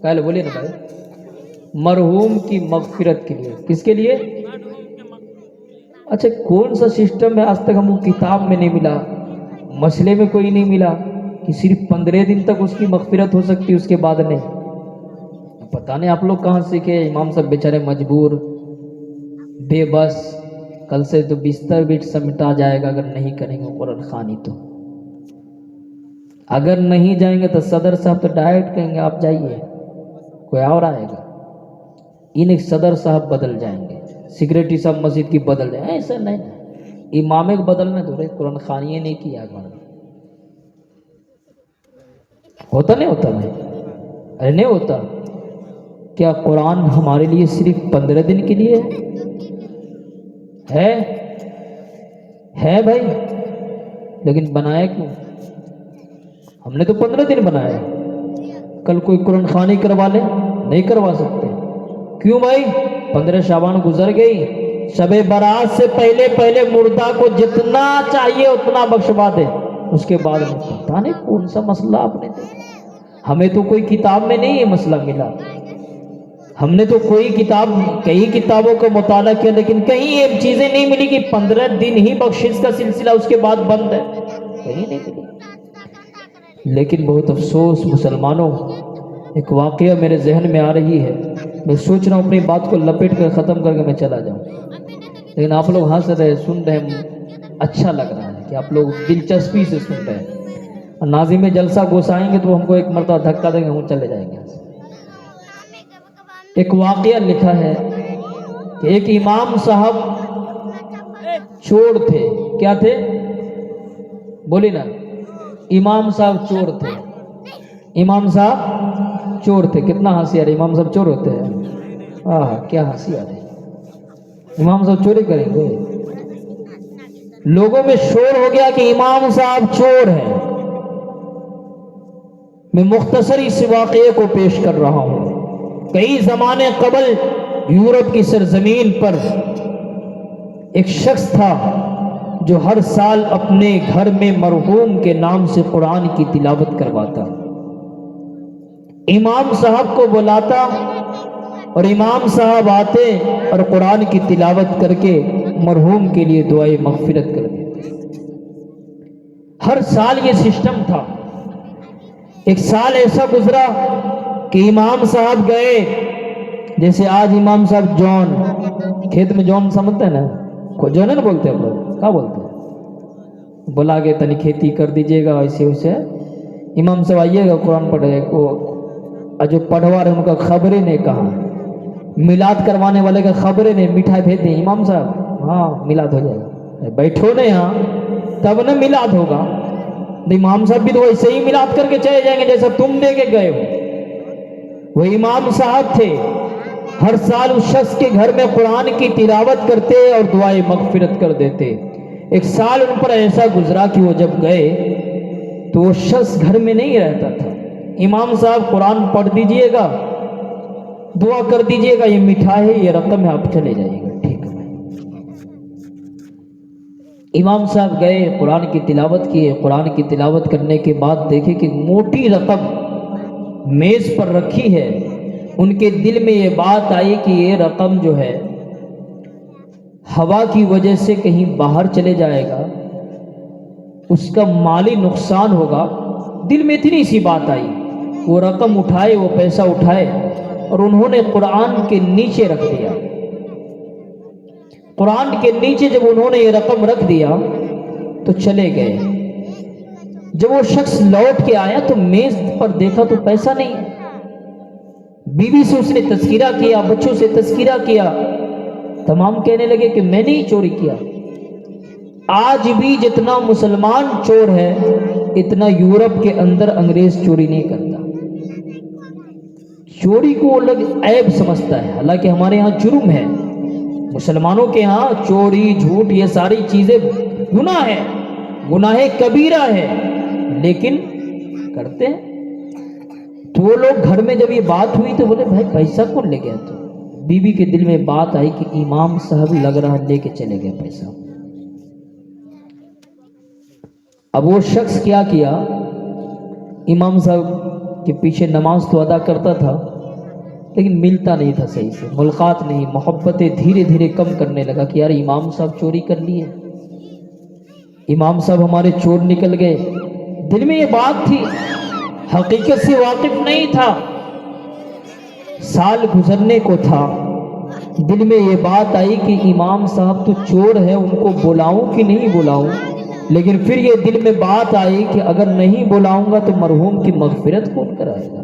پہلے بولیے نا بھائی، مرحوم کی مغفرت کے لیے۔ کس کے لیے؟ اچھا کون سا سسٹم ہے آج تک ہم کو کتاب میں نہیں ملا، مسئلے میں کوئی نہیں ملا کہ صرف 15 دن تک اس کی مغفرت ہو سکتی، اس کے بعد نہیں؟ پتہ نہیں آپ لوگ کہاں سیکھے، امام صاحب بیچارے مجبور، بے بس، کل سے تو بستر بھی سمٹا جائے گا اگر نہیں کریں گے قرآن خوانی تو۔ اگر نہیں جائیں گے تو صدر صاحب تو ڈائریکٹ کہیں گے آپ جائیے، کوئی اور آئے گا، ان ایک صدر صاحب بدل جائیں گے، سیکریٹری صاحب مسجد کی بدل جائیں، ایسا نہیں، امام کو بدلنا تو قرآن خوانی نہیں کیا ہوتا، نہیں ہوتا نہیں، ارے نہیں ہوتا۔ کیا قرآن ہمارے لیے صرف 15 دن کے لیے ہے بھائی؟ لیکن بنایا کیوں؟ ہم نے تو 15 دن بنایا، کل کوئی قرآن خوانی کروا لے، نہیں کروا سکتے، کیوں بھائی؟ 15 شعبان گزر گئی، شب برات سے پہلے پہلے مردہ کو جتنا چاہیے اتنا بخشوا دے، اس کے بعد میں پتہ نہیں کون سا مسئلہ آپ نے دیکھا، ہمیں تو کوئی کتاب میں نہیں یہ مسئلہ ملا، ہم نے تو کوئی کتاب، کئی کتابوں کا مطالعہ کیا، لیکن کہیں یہ چیزیں نہیں ملی کہ 15 دن ہی بخشش کا سلسلہ اس کے بعد بند ہے، کہیں نہیں ملی۔ لیکن بہت افسوس مسلمانوں، ایک واقعہ میرے ذہن میں آ رہی ہے، میں سوچ رہا ہوں اپنی بات کو لپیٹ کر ختم کر کے میں چلا جاؤں، لیکن آپ لوگ ہنس رہے، سن رہے ہیں، اچھا لگ رہا ہے کہ آپ لوگ دلچسپی سے سن رہے ہیں، اور ناظم میں جلسہ گھسائیں گے تو ہم کو ایک مرتبہ دھکا دیں گے، ہم چلے جائیں گے۔ ایک واقعہ لکھا ہے کہ ایک امام صاحب چور تھے، کیا تھے؟ بولی نا، امام صاحب چور تھے، امام صاحب چور تھے۔ کتنا ہنسی آ رہی، امام صاحب چور ہوتے ہیں؟ کیا ہنسی آ رہی، امام صاحب چوری کریں گے؟ لوگوں میں شور ہو گیا کہ امام صاحب چور ہیں۔ میں مختصر اس واقعے کو پیش کر رہا ہوں۔ کئی زمانے قبل یورپ کی سرزمین پر ایک شخص تھا جو ہر سال اپنے گھر میں مرحوم کے نام سے قرآن کی تلاوت کرواتا، امام صاحب کو بلاتا اور امام صاحب آتے اور قرآن کی تلاوت کر کے مرحوم کے لیے دعائے مغفرت کر دیتے۔ ہر سال یہ سسٹم تھا۔ ایک سال ایسا گزرا کہ امام صاحب گئے، جیسے آج امام صاحب جون، کھیت میں جون سمجھتے ہیں نا، جون ہے نا بولتے ہیں لوگ، کیا بولتے ہیں، بلا کے تنی کھیتی کر دیجیے گا، ایسے ویسے امام صاحب آئیے گا قرآن پڑھے کو، جو پڑھوا رہے ان کا خبریں نہیں، کہا میلاد کروانے والے کا خبریں نہیں، مٹھائی بھیج دیں امام صاحب، ہاں میلاد ہو جائے گا، بیٹھو نا یہاں تب نہ میلاد ہوگا۔ امام صاحب بھی تو ویسے ہی میلاد کر کے چلے جائیں گے جیسا تم دے کے گئے ہو۔ وہ امام صاحب تھے، ہر سال اس شخص کے گھر میں قرآن کی تلاوت کرتے اور دعائے مغفرت کر دیتے۔ ایک سال ان پر ایسا گزرا کہ وہ جب گئے تو وہ شخص گھر میں نہیں رہتا تھا۔ امام صاحب قرآن پڑھ دیجئے گا، دعا کر دیجئے گا، یہ مٹھائی ہے، یہ رقم ہے، آپ چلے جائیے گا، ٹھیک ہے۔ امام صاحب گئے، قرآن کی تلاوت کیے، قرآن کی تلاوت کرنے کے بعد دیکھے کہ موٹی رقم میز پر رکھی ہے۔ ان کے دل میں یہ بات آئی کہ یہ رقم جو ہے ہوا کی وجہ سے کہیں باہر چلے جائے گا، اس کا مالی نقصان ہوگا، دل میں اتنی سی بات آئی، وہ رقم اٹھائے، وہ پیسہ اٹھائے اور انہوں نے قرآن کے نیچے رکھ دیا۔ قرآن کے نیچے جب انہوں نے یہ رقم رکھ دیا تو چلے گئے۔ جب وہ شخص لوٹ کے آیا تو میز پر دیکھا تو پیسہ نہیں۔ بیوی سے اس نے تذکرہ کیا، بچوں سے تذکرہ کیا، تمام کہنے لگے کہ میں نے ہی چوری کیا۔ آج بھی جتنا مسلمان چور ہے اتنا یورپ کے اندر انگریز چوری نہیں کرتا۔ چوری کو وہ لوگ عیب سمجھتا ہے، حالانکہ ہمارے ہاں جرم ہے۔ مسلمانوں کے ہاں چوری، جھوٹ، یہ ساری چیزیں گناہ ہے، گناہ کبیرہ ہے، لیکن کرتے ہیں۔ تو وہ لوگ گھر میں جب یہ بات ہوئی تو بولے بھائی پیسہ کون لے گیا؟ تو بیوی کے دل میں بات آئی کہ امام صاحب لگ رہا لے کے چلے گئے پیسہ۔ اب وہ شخص کیا کیا، امام صاحب کے پیچھے نماز تو ادا کرتا تھا لیکن ملتا نہیں تھا صحیح سے، ملاقات نہیں، محبتیں دھیرے دھیرے کم کرنے لگا کہ یار امام صاحب چوری کر لیے، امام صاحب ہمارے چور نکل گئے۔ دل میں یہ بات تھی، حقیقت سے واقف نہیں تھا۔ سال گزرنے کو تھا، دل میں یہ بات آئی کہ امام صاحب تو چور ہے، ان کو بلاؤں کہ نہیں بلاؤں؟ لیکن پھر یہ دل میں بات آئی کہ اگر نہیں بلاؤں گا تو مرحوم کی مغفرت کون کرائے گا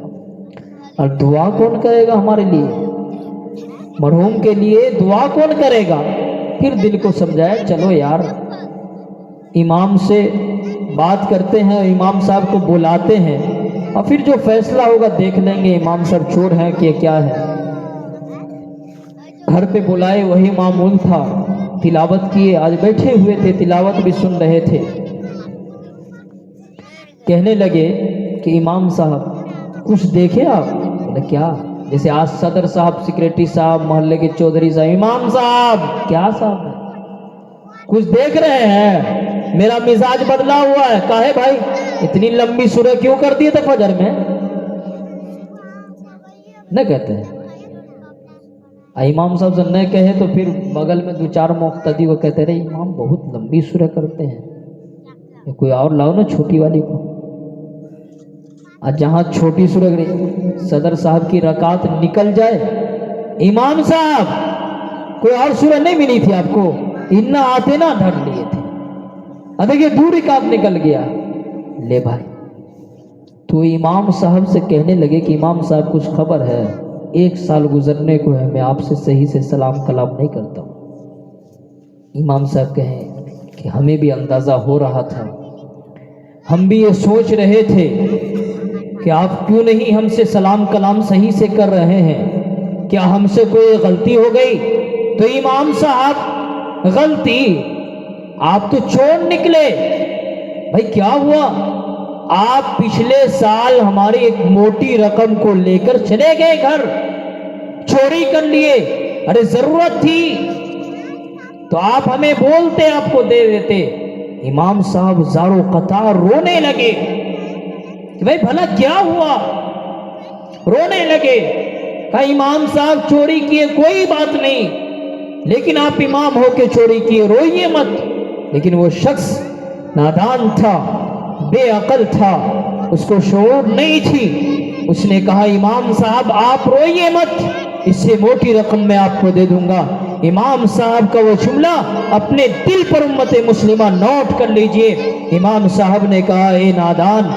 اور دعا کون کرے گا ہمارے لیے؟ مرحوم کے لیے دعا کون کرے گا؟ پھر دل کو سمجھایا چلو یار امام سے بات کرتے ہیں، امام صاحب کو بلاتے ہیں اور پھر جو فیصلہ ہوگا دیکھ لیں گے امام صاحب چور ہیں کہ کیا ہے۔ گھر پہ بلائے، وہی معمول تھا، تلاوت کیے، آج بیٹھے ہوئے تھے تلاوت بھی سن رہے تھے۔ کہنے لگے کہ امام صاحب کچھ دیکھے آپ؟ بولے کیا؟ جیسے آج صدر صاحب، سیکریٹری صاحب، محلے کے چودھری صاحب، امام صاحب کیا صاحب کچھ دیکھ رہے ہیں؟ میرا مزاج بدلا ہوا ہے۔ کہے بھائی اتنی لمبی سورہ کیوں کر دیے تھے فجر میں؟ نہ کہتے ہیں امام صاحب سے نہ کہے تو پھر بغل میں دو چار مقتدی وہ کہتے رہے امام بہت لمبی سورہ کرتے ہیں، کوئی اور لاؤ نا چھوٹی والی کو۔ آج جہاں چھوٹی سورہ صدر صاحب کی رکعت نکل جائے، امام صاحب کوئی اور سورہ نہیں ملی تھی آپ کو؟ انا آتے نا دھر لیے تھے، دیکھیے دوری رکعت نکل گیا۔ لے بھائی، تو امام صاحب سے کہنے لگے کہ امام صاحب کچھ خبر ہے؟ 1 سال گزرنے کو ہے، میں آپ سے صحیح سے سلام کلام نہیں کرتا ہوں۔ امام صاحب کہیں کہ ہمیں بھی اندازہ ہو رہا تھا، ہم بھی یہ سوچ رہے تھے کہ آپ کیوں نہیں ہم سے سلام کلام صحیح سے کر رہے ہیں، کیا ہم سے کوئی غلطی ہو گئی؟ تو امام صاحب غلطی؟ آپ تو چور نکلے۔ بھائی کیا ہوا؟ آپ پچھلے سال ہماری ایک موٹی رقم کو لے کر چلے گئے گھر، چوری کر لیے، ارے ضرورت تھی تو آپ ہمیں بولتے، آپ کو دے دیتے۔ امام صاحب زارو قطار رونے لگے کہ بھائی بھلا کیا ہوا؟ رونے لگے، کہا امام صاحب چوری کیے کوئی بات نہیں، لیکن آپ امام ہو کے چوری کیے، روئیے مت۔ لیکن وہ شخص نادان تھا، بے عقل تھا، اس کو شعور نہیں تھی۔ اس نے کہا امام صاحب آپ روئیے مت، اس سے موٹی رقم میں آپ کو دے دوں گا۔ امام صاحب کا وہ جملہ اپنے دل پر امت مسلمہ نوٹ کر لیجئے۔ امام صاحب نے کہا اے نادان،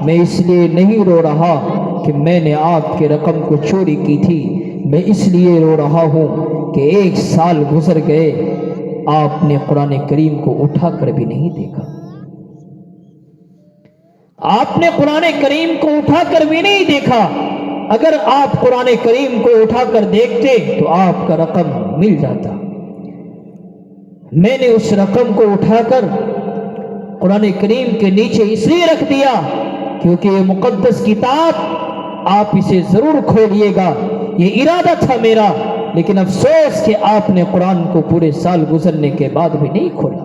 میں اس لیے نہیں رو رہا کہ میں نے آپ کے رقم کو چوری کی تھی، میں اس لیے رو رہا ہوں کہ 1 سال گزر گئے، آپ نے قرآن کریم کو اٹھا کر بھی نہیں دیکھا، آپ نے قرآن کریم کو اٹھا کر بھی نہیں دیکھا۔ اگر آپ قرآن کریم کو اٹھا کر دیکھتے تو آپ کا رقم مل جاتا۔ میں نے اس رقم کو اٹھا کر قرآن کریم کے نیچے اس لیے رکھ دیا کیونکہ یہ مقدس کتاب آپ اسے ضرور کھولیے گا، یہ ارادہ تھا میرا، لیکن افسوس کہ آپ نے قرآن کو پورے سال گزرنے کے بعد بھی نہیں کھولا۔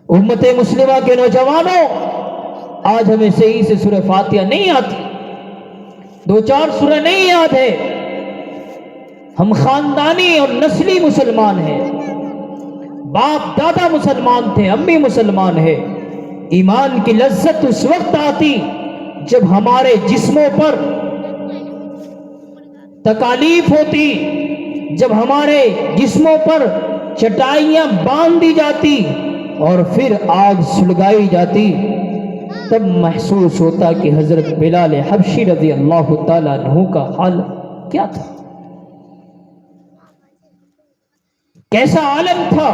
امت مسلمہ کے نوجوانوں، آج ہمیں صحیح سے سورہ فاتحہ نہیں آتی، 2-4 سورہ نہیں یاد ہے، ہم خاندانی اور نسلی مسلمان ہیں، باپ دادا مسلمان تھے، ہم بھی مسلمان ہیں، ایمان کی لذت اس وقت آتی جب ہمارے جسموں پر تکالیف ہوتی، جب ہمارے جسموں پر چٹائیاں باندھ دی جاتی اور پھر آگ سلگائی جاتی، تب محسوس ہوتا کہ حضرت بلال حبشی رضی اللہ تعالیٰ عنہ کا حال کیا تھا، کیسا عالم تھا۔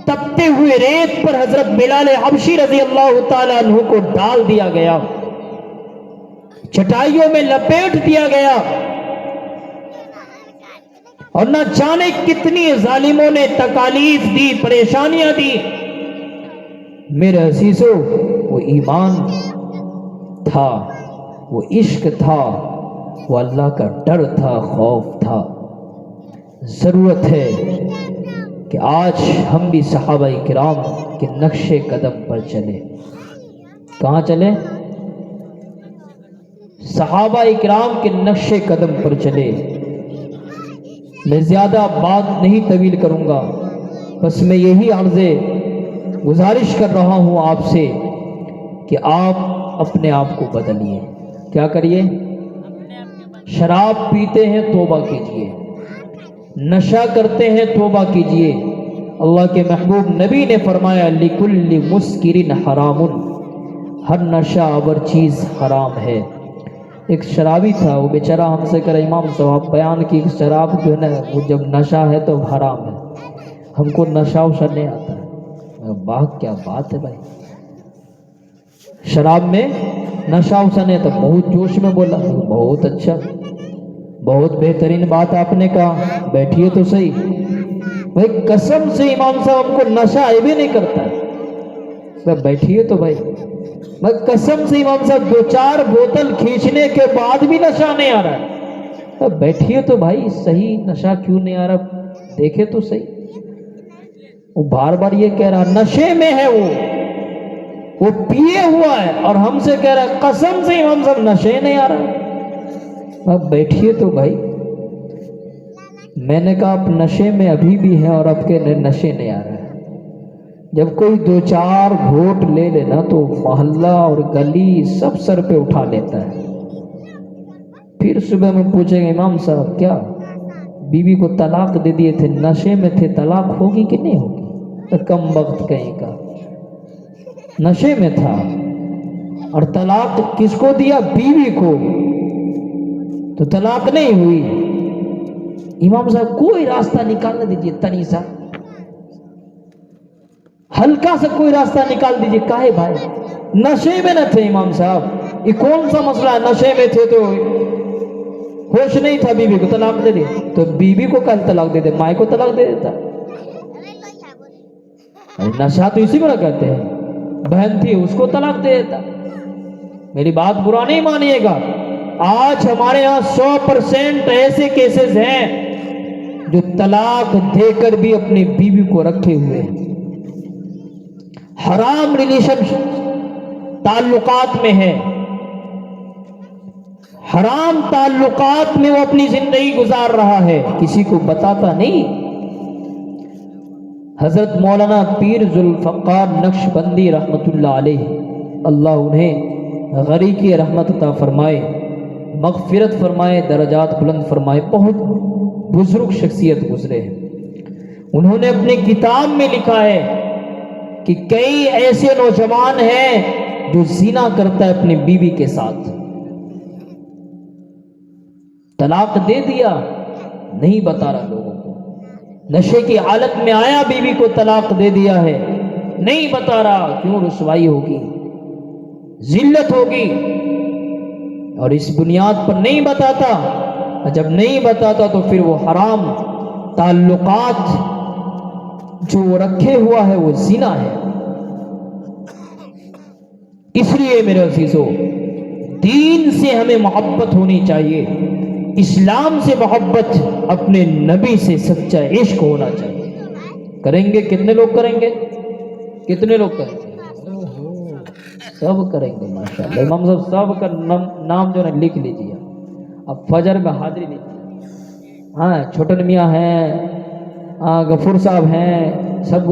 تپتے ہوئے ریت پر حضرت بلال حبشی رضی اللہ تعالیٰ عنہ کو ڈال دیا گیا، چٹائیوں میں لپیٹ دیا گیا، اور نہ جانے کتنی ظالموں نے تکالیف دی، پریشانیاں دی۔ میرے عزیزو، وہ ایمان تھا، وہ عشق تھا، وہ اللہ کا ڈر تھا، خوف تھا۔ ضرورت ہے کہ آج ہم بھی صحابہ کرام کے نقش قدم پر چلیں۔ کہاں چلیں؟ صحابہ کرام کے نقش قدم پر چلیں۔ میں زیادہ بات نہیں طویل کروں گا، بس میں یہی عرض گزارش کر رہا ہوں آپ سے کہ آپ اپنے آپ کو بدلیے۔ کیا کریے؟ شراب پیتے ہیں توبہ کیجئے، نشہ کرتے ہیں توبہ کیجئے۔ اللہ کے محبوب نبی نے فرمایا لِكُلِّ مُسْكِرٍ حرام، ہر نشہ آور چیز حرام ہے۔ ایک شرابی تھا، وہ بیچارہ ہم سے کہا امام صاحب بیان کی شراب جو ہے نا وہ جب نشہ ہے تو حرام ہے، ہم کو نشہ وشہ نہیں آتا ہے۔ واہ کیا بات ہے بھائی، شراب میں نشہ وشہ نہیں، تو بہت جوش میں بولا، بہت اچھا، بہت بہترین بات آپ نے کہا، بیٹھیے تو صحیح۔ بھائی قسم سے امام صاحب ہم کو نشہ آئے بھی نہیں کرتا ہے، بیٹھیے تو بھائی، میں قسم سے امام صاحب 2-4 بوتل کھینچنے کے بعد بھی نشہ نہیں آ رہا ہے، بیٹھیے تو بھائی صحیح، نشہ کیوں نہیں آ رہا دیکھے تو صحیح۔ وہ بار بار یہ کہہ رہا نشے میں ہے، وہ پیے ہوا ہے، اور ہم سے کہہ رہا قسم سے امام صاحب نشے نہیں آ رہا۔ اب بیٹھیے تو بھائی، میں نے کہا آپ نشے میں ابھی بھی ہیں اور اب کے نشے نہیں آ رہا ہے۔ جب کوئی 2-4 گھونٹ لے لینا تو محلہ اور گلی سب سر پہ اٹھا لیتا ہے۔ پھر صبح میں پوچھیں گے امام صاحب کیا بیوی کو طلاق دے دیے تھے، نشے میں تھے، طلاق ہوگی کہ نہیں ہوگی؟ تو کم وقت کہیں کا نشے میں تھا، اور طلاق کس کو دیا؟ بیوی کو، تو طلاق نہیں ہوئی۔ امام صاحب کوئی راستہ نکالنے دیجیے، تنی سا ہلکا سا کوئی راستہ نکال دیجیے۔ کاہے بھائی؟ نشے میں نہ تھے امام صاحب، یہ کون سا مسئلہ ہے؟ نشے میں تھے تو ہوش نہیں تھا، بیوی کو طلاق دے دے، تو بیوی کو کل طلاق دے دے، مائیں کو طلاق دے دیتا۔ نشہ تو اسی کو نہ کہتے ہیں، بہن تھی اس کو طلاق دے دیتا۔ میری بات برا نہیں مانیے گا، آج ہمارے ہاں 100% ایسے کیسز ہیں جو طلاق دے کر بھی اپنی بیوی کو رکھے ہوئے ہیں، حرام ریلیشن تعلقات میں ہے، حرام تعلقات میں وہ اپنی زندگی گزار رہا ہے، کسی کو بتاتا نہیں۔ حضرت مولانا پیر ذوالفقار نقشبندی رحمت اللہ علیہ، اللہ انہیں غریقی رحمت عطا فرمائے، مغفرت فرمائے، درجات بلند فرمائے، بہت بزرگ شخصیت گزرے ہیں۔ انہوں نے اپنی کتاب میں لکھا ہے کہ کئی ایسے نوجوان ہیں جو زنا کرتا ہے اپنی بیوی کے ساتھ، طلاق دے دیا نہیں بتا رہا لوگوں کو، نشے کی حالت میں آیا بیوی کو طلاق دے دیا ہے نہیں بتا رہا، کیوں؟ رسوائی ہوگی، ذلت ہوگی، اور اس بنیاد پر نہیں بتاتا۔ جب نہیں بتاتا تو پھر وہ حرام تعلقات جو وہ رکھے ہوا ہے وہ زنا ہے۔ اس لیے میرے عزیزو، دین سے ہمیں محبت ہونی چاہیے، اسلام سے محبت، اپنے نبی سے سچا عشق ہونا چاہیے۔ کریں گے؟ کتنے لوگ کریں گے؟ کتنے لوگ کریں گے؟ سب کریں گے ماشاءاللہ۔ امام صاحب سب کا نام جو ہے لکھ لیجیے، اب فجر میں حاضری لیجیے۔ ہاں چھوٹن میاں ہیں، غفور صاحب ہیں، سب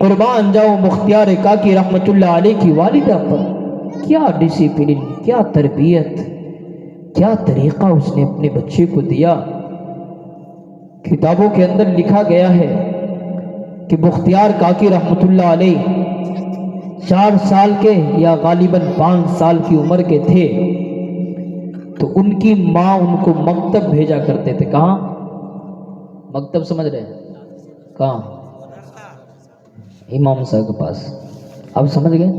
قربان جاؤ مختار کاکی رحمت اللہ علیہ کی والدہ پر. کیا ڈسپلن، کیا تربیت، کیا طریقہ اس نے اپنے بچے کو دیا. کتابوں کے اندر لکھا گیا ہے کہ مختار کاکی رحمت اللہ علیہ 4 سال کے یا غالباً 5 سال کی عمر کے تھے تو ان کی ماں ان کو مکتب بھیجا کرتے تھے. کہاں؟ مکتب سمجھ رہے ہیں؟ کہاں؟ امام صاحب کے پاس. اب سمجھ گئے؟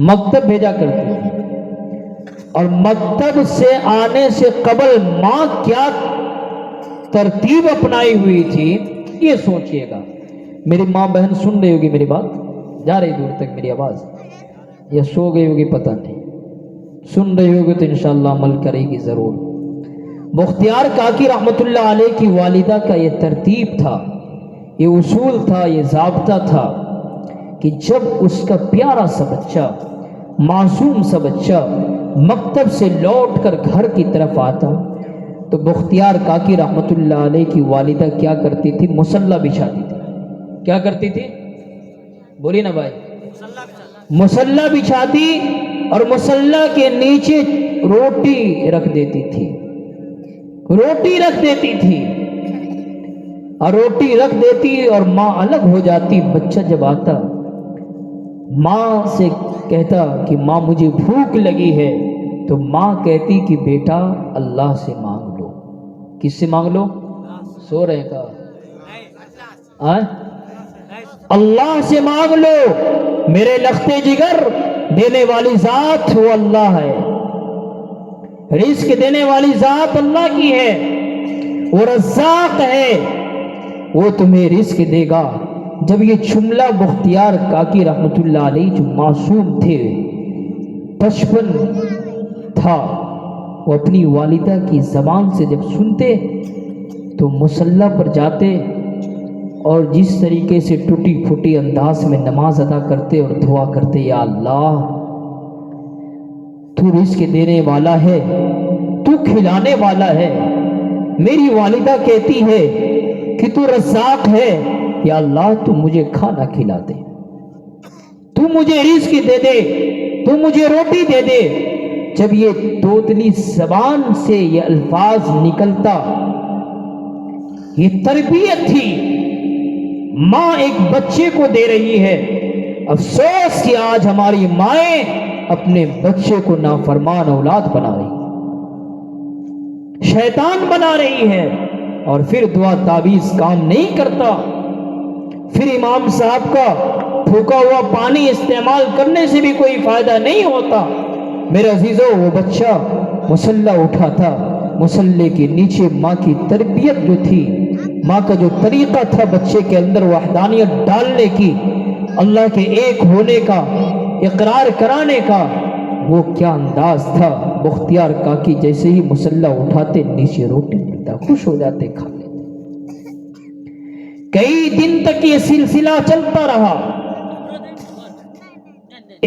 مکتب بھیجا کرتے تھے. اور مکتب سے آنے سے قبل ماں کیا ترتیب اپنائی ہوئی تھی یہ سوچئے گا. میری ماں بہن سن رہی ہوگی میری بات، جا رہی دور تک میری آواز، یا سو گئی ہوگی پتہ نہیں، سن رہی ہوگی تو انشاءاللہ عمل کرے گی ضرور. مختار کاکی رحمت اللہ علیہ کی والدہ کا یہ ترتیب تھا، یہ اصول تھا، یہ ضابطہ تھا کہ جب اس کا پیارا سا بچہ، معصوم سا بچہ مکتب سے لوٹ کر گھر کی طرف آتا تو مختار کاکی رحمت اللہ علیہ کی والدہ کیا کرتی تھی؟ مصلی بچھاتی تھی. کیا کرتی تھی؟ بولی نا بھائی. مصلی بچھاتی اور مصلی کے نیچے روٹی رکھ دیتی تھی. روٹی رکھ دیتی تھی اور روٹی رکھ دیتی اور ماں الگ ہو جاتی. بچہ جب آتا ماں سے کہتا کہ ماں مجھے بھوک لگی ہے تو ماں کہتی کہ بیٹا اللہ سے مانگ لو. کس سے مانگ لو؟ سو رہے کا اللہ سے مانگ لو. میرے لختے جگر دینے والی ذات وہ اللہ ہے، رزق دینے والی ذات اللہ کی ہے، وہ رزاق ہے، وہ تمہیں رزق دے گا. جب یہ جملہ مختار کاکی رحمت اللہ علیہ جو معصوم تھے، 55 تھا، وہ اپنی والدہ کی زبان سے جب سنتے تو مصلی پر جاتے اور جس طریقے سے ٹوٹی پھوٹی انداز میں نماز ادا کرتے اور دعا کرتے، یا اللہ تو رزق دینے والا ہے، تو کھلانے والا ہے. میری والدہ کہتی ہے کہ تو رزاق ہے، یا اللہ تو مجھے کھانا کھلا دے، تو مجھے رزق دے دے، تو مجھے روٹی دے دے. جب یہ توتلی زبان سے یہ الفاظ نکلتا، یہ تربیت تھی. ماں ایک بچے کو دے رہی ہے. افسوس کہ آج ہماری مائیں اپنے بچے کو نافرمان اولاد بنا رہی، شیطان بنا رہی ہے. اور پھر دعا تعویذ کام نہیں کرتا، پھر امام صاحب کا پھونکا ہوا پانی استعمال کرنے سے بھی کوئی فائدہ نہیں ہوتا. میرے عزیزو، وہ بچہ مصلی اٹھا تھا، مصلی کے نیچے ماں کی تربیت جو تھی، ماں کا جو طریقہ تھا بچے کے اندر وحدانیت ڈالنے کی، اللہ کے ایک ہونے کا اقرار کرانے کا، وہ کیا انداز تھا. مختار کاکی جیسے ہی مصلی اٹھاتے نیچے روٹی ملتا، خوش ہو جاتے، کھا لیتے. کئی دن تک یہ سلسلہ چلتا رہا.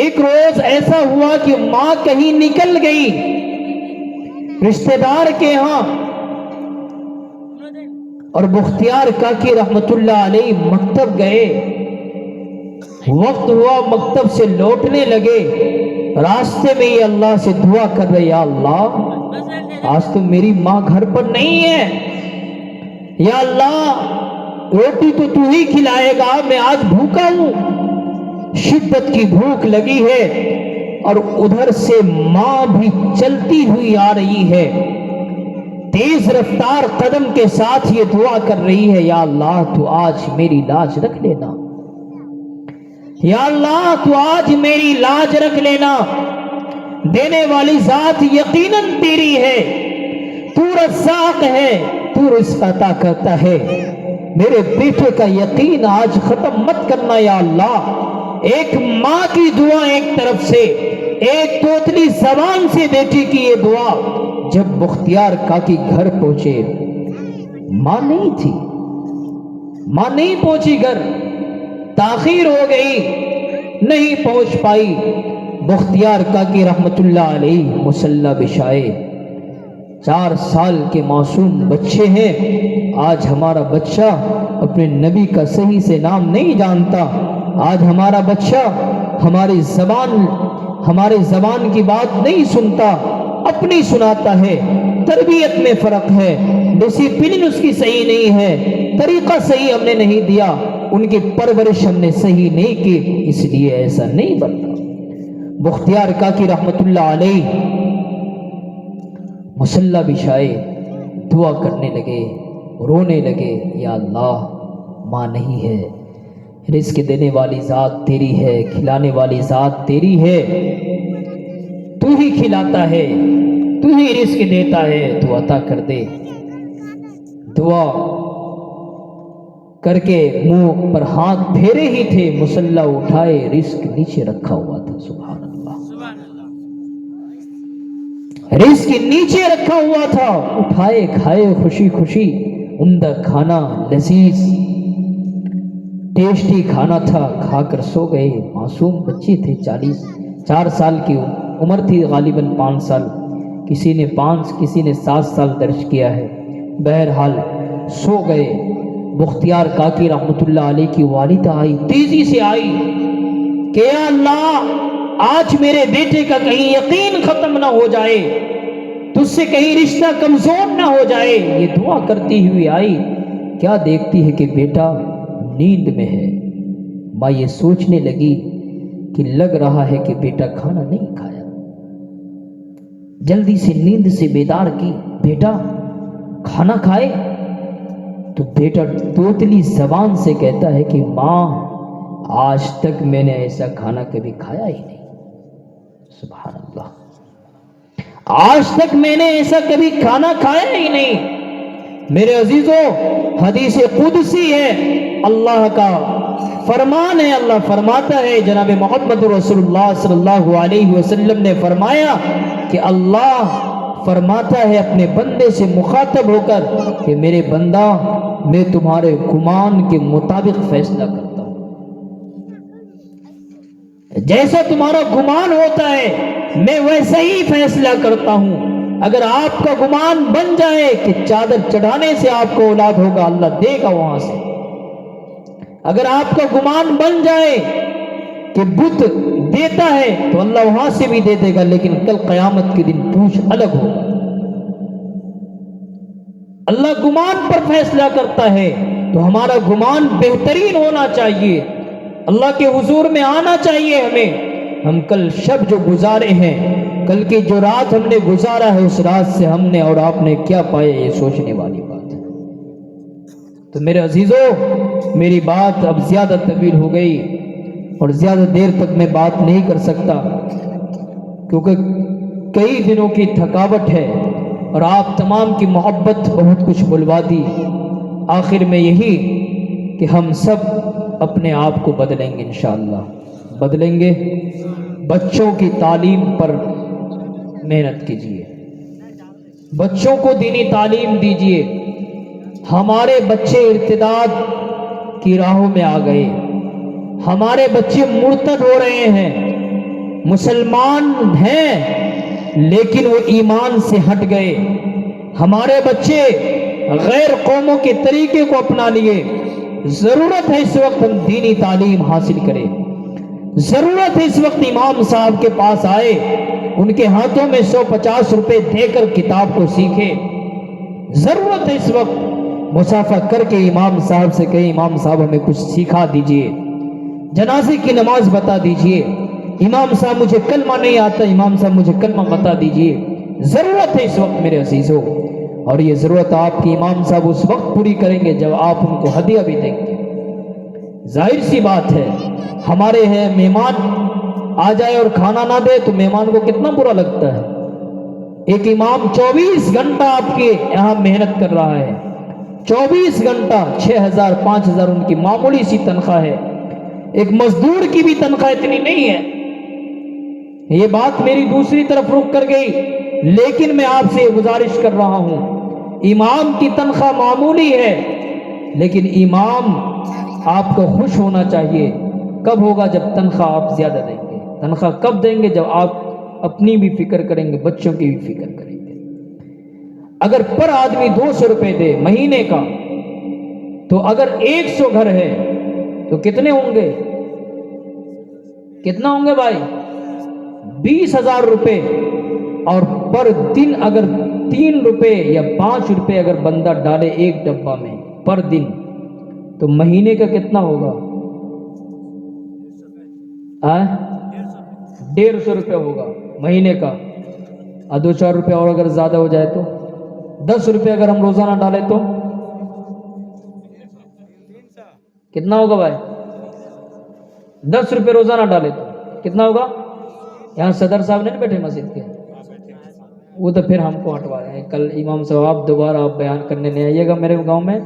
ایک روز ایسا ہوا کہ ماں کہیں نکل گئی رشتہ دار کے ہاں، اور مختار کاکی رحمت اللہ علیہ مکتب گئے. وقت ہوا مکتب سے لوٹنے لگے، راستے میں یہ اللہ سے دعا کر رہے، یا اللہ آج تو میری ماں گھر پر نہیں ہے، یا اللہ روٹی تو تو ہی کھلائے گا، میں آج بھوکا ہوں، شدت کی بھوک لگی ہے. اور ادھر سے ماں بھی چلتی ہوئی آ رہی ہے، تیز رفتار قدم کے ساتھ یہ دعا کر رہی ہے، یا اللہ تو آج میری لاج رکھ لینا، یا اللہ تو آج میری لاج رکھ لینا. دینے والی ذات یقیناً تیری ہے، تو رزاق ہے، تو رزق عطا کرتا ہے. میرے بیٹے کا یقین آج ختم مت کرنا یا اللہ. ایک ماں کی دعا ایک طرف سے، ایک توتلی زبان سے بیٹی کی یہ دعا. جب مختار کاکی گھر پہنچے، ماں نہیں تھی، ماں نہیں پہنچی گھر، تاخیر ہو گئی، نہیں پہنچ پائی. مختار کاکی رحمت اللہ علیہ مصلی بچھائے، 4 سال کے معصوم بچے ہیں. آج ہمارا بچہ اپنے نبی کا صحیح سے نام نہیں جانتا. آج ہمارا بچہ ہماری زبان کی بات نہیں سنتا، اپنی سناتا ہے. تربیت میں فرق ہے، ڈسپلن اس کی صحیح نہیں ہے، طریقہ صحیح ہم نے نہیں دیا، ان کی پرورش ہم نے صحیح نہیں کی، اس لیے ایسا نہیں بنتا. بختیار کاکی رحمت اللہ علیہ مصلی بچھائے دعا کرنے لگے، رونے لگے. یا اللہ، ماں نہیں ہے، رزق دینے والی ذات تیری ہے، کھلانے والی ذات تیری ہے، تو ہی کھلاتا ہے، تو ہی رزق دیتا ہے، تو عطا کر دے. دعا کر کے منہ پر ہاتھ پھیرے ہی تھے، مصلی اٹھائے، رزق نیچے رکھا ہوا تھا. سبحان اللہ، رزق نیچے رکھا ہوا تھا، اٹھائے، کھائے خوشی خوشی. عمدہ کھانا، لذیذ ٹیسٹی کھانا تھا، کھا کر سو گئے. معصوم بچے تھے، 4 سال کی عمر تھی، غالباً 5 سال، کسی نے 5 کسی نے 7 سال درج کیا ہے. بہرحال سو گئے. بختیار کاکی رحمت اللہ علیہ کی والدہ آئی، تیزی سے آئی کہ یا اللہ، آج میرے بیٹے کا کہیں یقین ختم نہ ہو جائے، تجھ سے کہیں رشتہ کمزور نہ ہو جائے. یہ دعا کرتی ہوئی آئی. کیا دیکھتی ہے کہ بیٹا نیند میں ہے. ماں یہ سوچنے لگی کہ لگ رہا ہے کہ بیٹا کھانا نہیں کھایا. جلدی سے نیند سے بیدار کی، بیٹا کھانا کھائے. تو بیٹا توتلی زبان سے کہتا ہے کہ ماں، آج تک میں نے ایسا کھانا کبھی کھایا ہی نہیں. سبحان اللہ، آج تک میں نے ایسا کبھی کھانا کھایا ہی نہیں. میرے عزیزوں، حدیث قدسی ہے، اللہ کا فرمان ہے. اللہ فرماتا ہے، جناب محمد رسول اللہ صلی اللہ علیہ وسلم نے فرمایا کہ اللہ فرماتا ہے اپنے بندے سے مخاطب ہو کر کہ میرے بندہ، میں تمہارے گمان کے مطابق فیصلہ کرتا ہوں. جیسا تمہارا گمان ہوتا ہے میں ویسا ہی فیصلہ کرتا ہوں. اگر آپ کا گمان بن جائے کہ چادر چڑھانے سے آپ کو اولاد ہوگا، اللہ دے گا وہاں سے. اگر آپ کا گمان بن جائے کہ بت دیتا ہے تو اللہ وہاں سے بھی دے دے گا، لیکن کل قیامت کے دن پوچھ الگ ہوگا. اللہ گمان پر فیصلہ کرتا ہے، تو ہمارا گمان بہترین ہونا چاہیے. اللہ کے حضور میں آنا چاہیے ہمیں. ہم کل شب جو گزارے ہیں، کل کی جو رات ہم نے گزارا ہے، اس رات سے ہم نے اور آپ نے کیا پایا، یہ سوچنے والی بات ہے. تو میرے عزیزوں، میری بات اب زیادہ طویل ہو گئی اور زیادہ دیر تک میں بات نہیں کر سکتا، کیونکہ کئی دنوں کی تھکاوٹ ہے اور آپ تمام کی محبت بہت کچھ بلوا دی. آخر میں یہی کہ ہم سب اپنے آپ کو بدلیں گے، انشاءاللہ بدلیں گے. بچوں کی تعلیم پر محنت کیجیے، بچوں کو دینی تعلیم دیجیے. ہمارے بچے ارتداد کی راہوں میں آ گئے، ہمارے بچے مرتد ہو رہے ہیں. مسلمان ہیں لیکن وہ ایمان سے ہٹ گئے. ہمارے بچے غیر قوموں کے طریقے کو اپنا لیے. ضرورت ہے اس وقت ہم دینی تعلیم حاصل کریں. ضرورت ہے اس وقت امام صاحب کے پاس آئے، ان کے ہاتھوں میں 150 روپے دے کر کتاب کو سیکھے. ضرورت ہے اس وقت مسافہ کر کے امام صاحب سے کہیں امام صاحب ہمیں کچھ سکھا دیجئے، جنازے کی نماز بتا دیجئے. امام صاحب مجھے کلمہ نہیں آتا، امام صاحب مجھے کلمہ بتا دیجئے. ضرورت ہے اس وقت میرے عزیزوں، اور یہ ضرورت آپ کی امام صاحب اس وقت پوری کریں گے جب آپ ان کو ہدیہ بھی دیں گے. ظاہر سی بات ہے، ہمارے ہیں مہمان آ جائے اور کھانا نہ دے تو مہمان کو کتنا برا لگتا ہے. ایک امام 24 گھنٹہ آپ کے یہاں محنت کر رہا ہے، 24 گھنٹہ 6,000 5,000 ان کی معمولی سی تنخواہ ہے. ایک مزدور کی بھی تنخواہ اتنی نہیں ہے. یہ بات میری دوسری طرف رک کر گئی، لیکن میں آپ سے گزارش کر رہا ہوں، امام کی تنخواہ معمولی ہے، لیکن امام آپ کو خوش ہونا چاہیے. کب ہوگا؟ جب تنخواہ آپ زیادہ دیں گے. تنخواہ کب دیں گے؟ جب آپ اپنی بھی فکر کریں گے، بچوں کی بھی فکر کریں گے. اگر پر آدمی 200 روپے دے مہینے کا تو اگر 100 گھر ہے تو کتنے ہوں گے؟ کتنا ہوں گے بھائی؟ 20,000 روپے. اور پر دن اگر 3 روپے یا 5 روپے اگر بندہ ڈالے ایک ڈبہ میں پر دن تو مہینے کا کتنا ہوگا؟ 150 روپے ہوگا مہینے کا. اور 2-4 روپے اور اگر زیادہ ہو جائے تو 10 روپے اگر ہم روزانہ ڈالیں تو کتنا ہوگا بھائی؟ 10 روپے روزانہ ڈالے تو کتنا ہوگا؟ یہاں صدر صاحب نہیں بیٹھے مسجد کے، وہ تو پھر ہم کو ہٹوا رہے ہیں. کل امام صاحب آپ دوبارہ آپ بیان کرنے نہیں آئیے گا میرے گاؤں میں،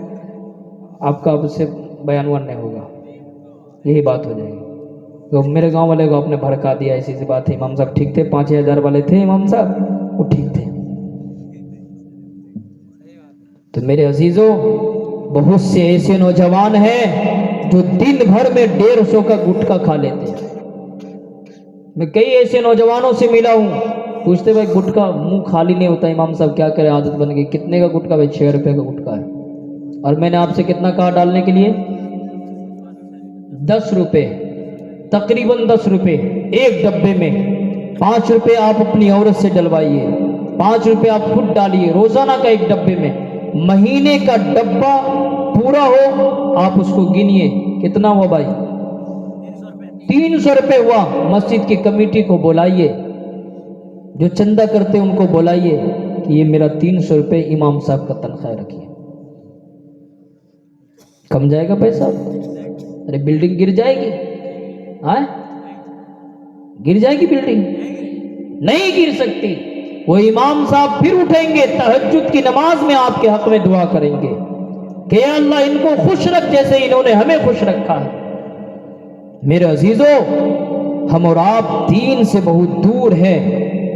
آپ کا اب سے بیان نہیں ہوگا، یہی بات ہو جائے گی. تو میرے گاؤں والے کو آپ نے بھڑکا دیا، ایسی سی بات ہے. امام صاحب ٹھیک تھے، 5,000 والے تھے امام صاحب، وہ ٹھیک تھے. تو میرے عزیزوں، بہت سے ایسے نوجوان ہیں جو دن بھر میں 150 کا گٹکا کھا لیتے ہیں. میں کئی ایسے نوجوانوں سے ملا ہوں، پوچھتے بھائی گٹکا منہ خالی نہیں ہوتا امام صاحب کیا کرے، عادت بن گئی. کتنے کا گٹکا؟ بھائی 6 روپے کا گٹکا ہے. اور میں نے آپ سے کتنا کہا ڈالنے کے لیے؟ 10 روپے، تقریباً 10 روپے ایک ڈبے میں. 5 روپے آپ اپنی عورت سے ڈلوائیے، 5 روپے آپ خود ڈالیے روزانہ کا ایک ڈبے میں. مہینے کا ڈبہ پورا ہو آپ اس کو گنیے کتنا ہوا بھائی؟ 300 روپے ہوا. مسجد کی کمیٹی کو بلائیے، جو چندہ کرتے ان کو بلائیے کہ یہ میرا 300 روپے امام صاحب کا تنخواہ رکھیے. کم جائے گا پیسہ؟ ارے بلڈنگ گر جائے گی، گر جائے گی بلڈنگ؟ نہیں گر سکتی. وہ امام صاحب پھر اٹھیں گے، تہجد کی نماز میں آپ کے حق میں دعا کریں گے کہ اے اللہ ان کو خوش رکھ جیسے انہوں نے ہمیں خوش رکھا ہے. میرے عزیزوں، ہم اور آپ دین سے بہت دور ہیں،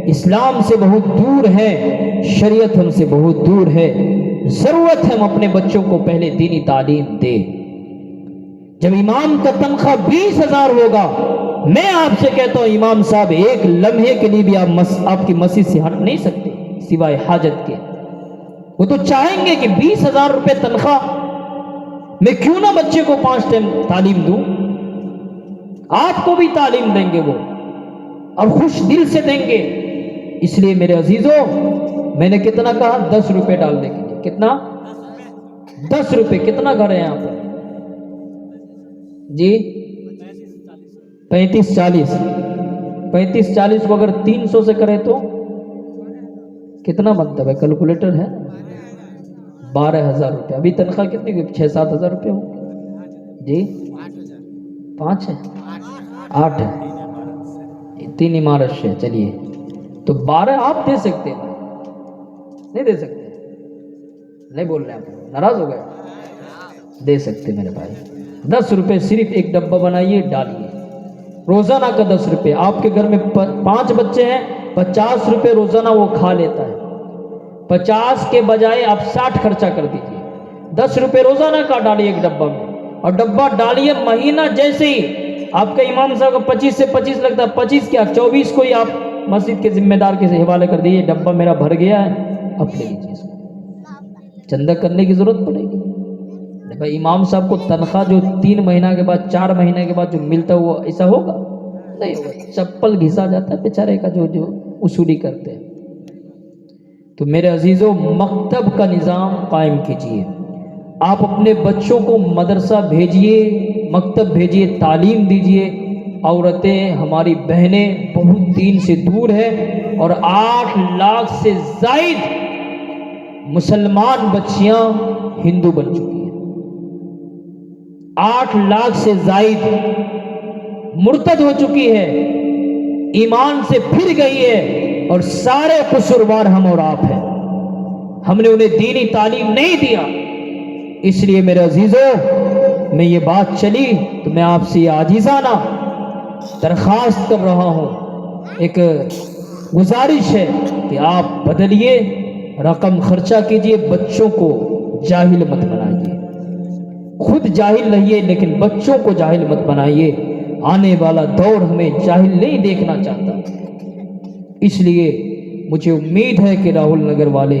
اسلام سے بہت دور ہیں، شریعت ہم سے بہت دور ہے. ضرورت ہے ہم اپنے بچوں کو پہلے دینی تعلیم دیں. جب امام کا تنخواہ 20,000 ہوگا، میں آپ سے کہتا ہوں امام صاحب ایک لمحے کے لیے بھی آپ کی مسجد سے ہٹ نہیں سکتے سوائے حاجت کے. وہ تو چاہیں گے کہ 20,000 روپے تنخواہ میں کیوں نہ بچے کو 5 ٹائم تعلیم دوں. آپ کو بھی تعلیم دیں گے وہ، اور خوش دل سے دیں گے. اس لیے میرے عزیزوں، میں نے کتنا کہا؟ 10 روپے ڈالنے کے لیے. کتنا؟ 10 روپے. کتنا گھر ہے یہاں پر جی؟ 35-40. 35-40 کو اگر 300 سے کرے تو کتنا بنتا ہے؟ کیلکولیٹر ہے؟ 12,000 روپے. ابھی تنخواہ کتنی ہوئی؟ 6-7 ہزار روپے ہو جی؟ 5 ہے؟ 8 ہے؟ 3 عمارت سے. چلیے تو 12 آپ دے سکتے ہیں؟ نہیں دے سکتے؟ نہیں بول رہے آپ، ناراض ہو گئے؟ دے سکتے میرے بھائی. 10 روپے صرف ایک ڈبہ بنائیے ڈالیے روزانہ کا. 10 روپے آپ کے گھر میں 5 بچے ہیں، 50 روپے روزانہ وہ کھا لیتا ہے. 50 کے بجائے آپ 60 خرچہ کر دیجیے. 10 روپے روزانہ کا ڈالیے ایک ڈبہ میں، اور ڈبہ ڈالیے مہینہ جیسے ہی آپ کا امام صاحب کا 25 سے 25 لگتا ہے، 25 کیا 24 کو ہی آپ مسجد کے ذمہ دار کے حوالے کر دیجیے. ڈبہ میرا بھر گیا ہے، اب لے لیجیے. اس کو چندہ کرنے کی ضرورت پڑے گی بھائی. امام صاحب کو تنخواہ جو 3 مہینہ کے بعد 4 مہینے کے بعد جو ملتا ہے وہ ایسا ہوگا؟ نہیں ہوگا. چپل گھسا جاتا ہے بیچارے کا جو وصولی کرتے ہیں. تو میرے عزیزوں، مکتب کا نظام قائم کیجیے. آپ اپنے بچوں کو مدرسہ بھیجیے، مکتب بھیجیے، تعلیم دیجیے. عورتیں ہماری بہنیں بہت دین سے دور ہیں، اور 8 لاکھ سے زائد مسلمان بچیاں ہندو بن چکی ہیں. 8 لاکھ سے زائد مرتد ہو چکی ہے، ایمان سے پھر گئی ہے، اور سارے قصوروار ہم اور آپ ہیں. ہم نے انہیں دینی تعلیم نہیں دیا. اس لیے میرے عزیزوں، میں یہ بات چلی تو میں آپ سے یہ عاجزانہ درخواست کر رہا ہوں، ایک گزارش ہے کہ آپ بدلیے، رقم خرچہ کیجئے. بچوں کو جاہل مت بنائیے. خود جاہل رہیے لیکن بچوں کو جاہل مت بنائیے. آنے والا دور ہمیں جاہل نہیں دیکھنا چاہتا. اس لیے مجھے امید ہے کہ راہل نگر والے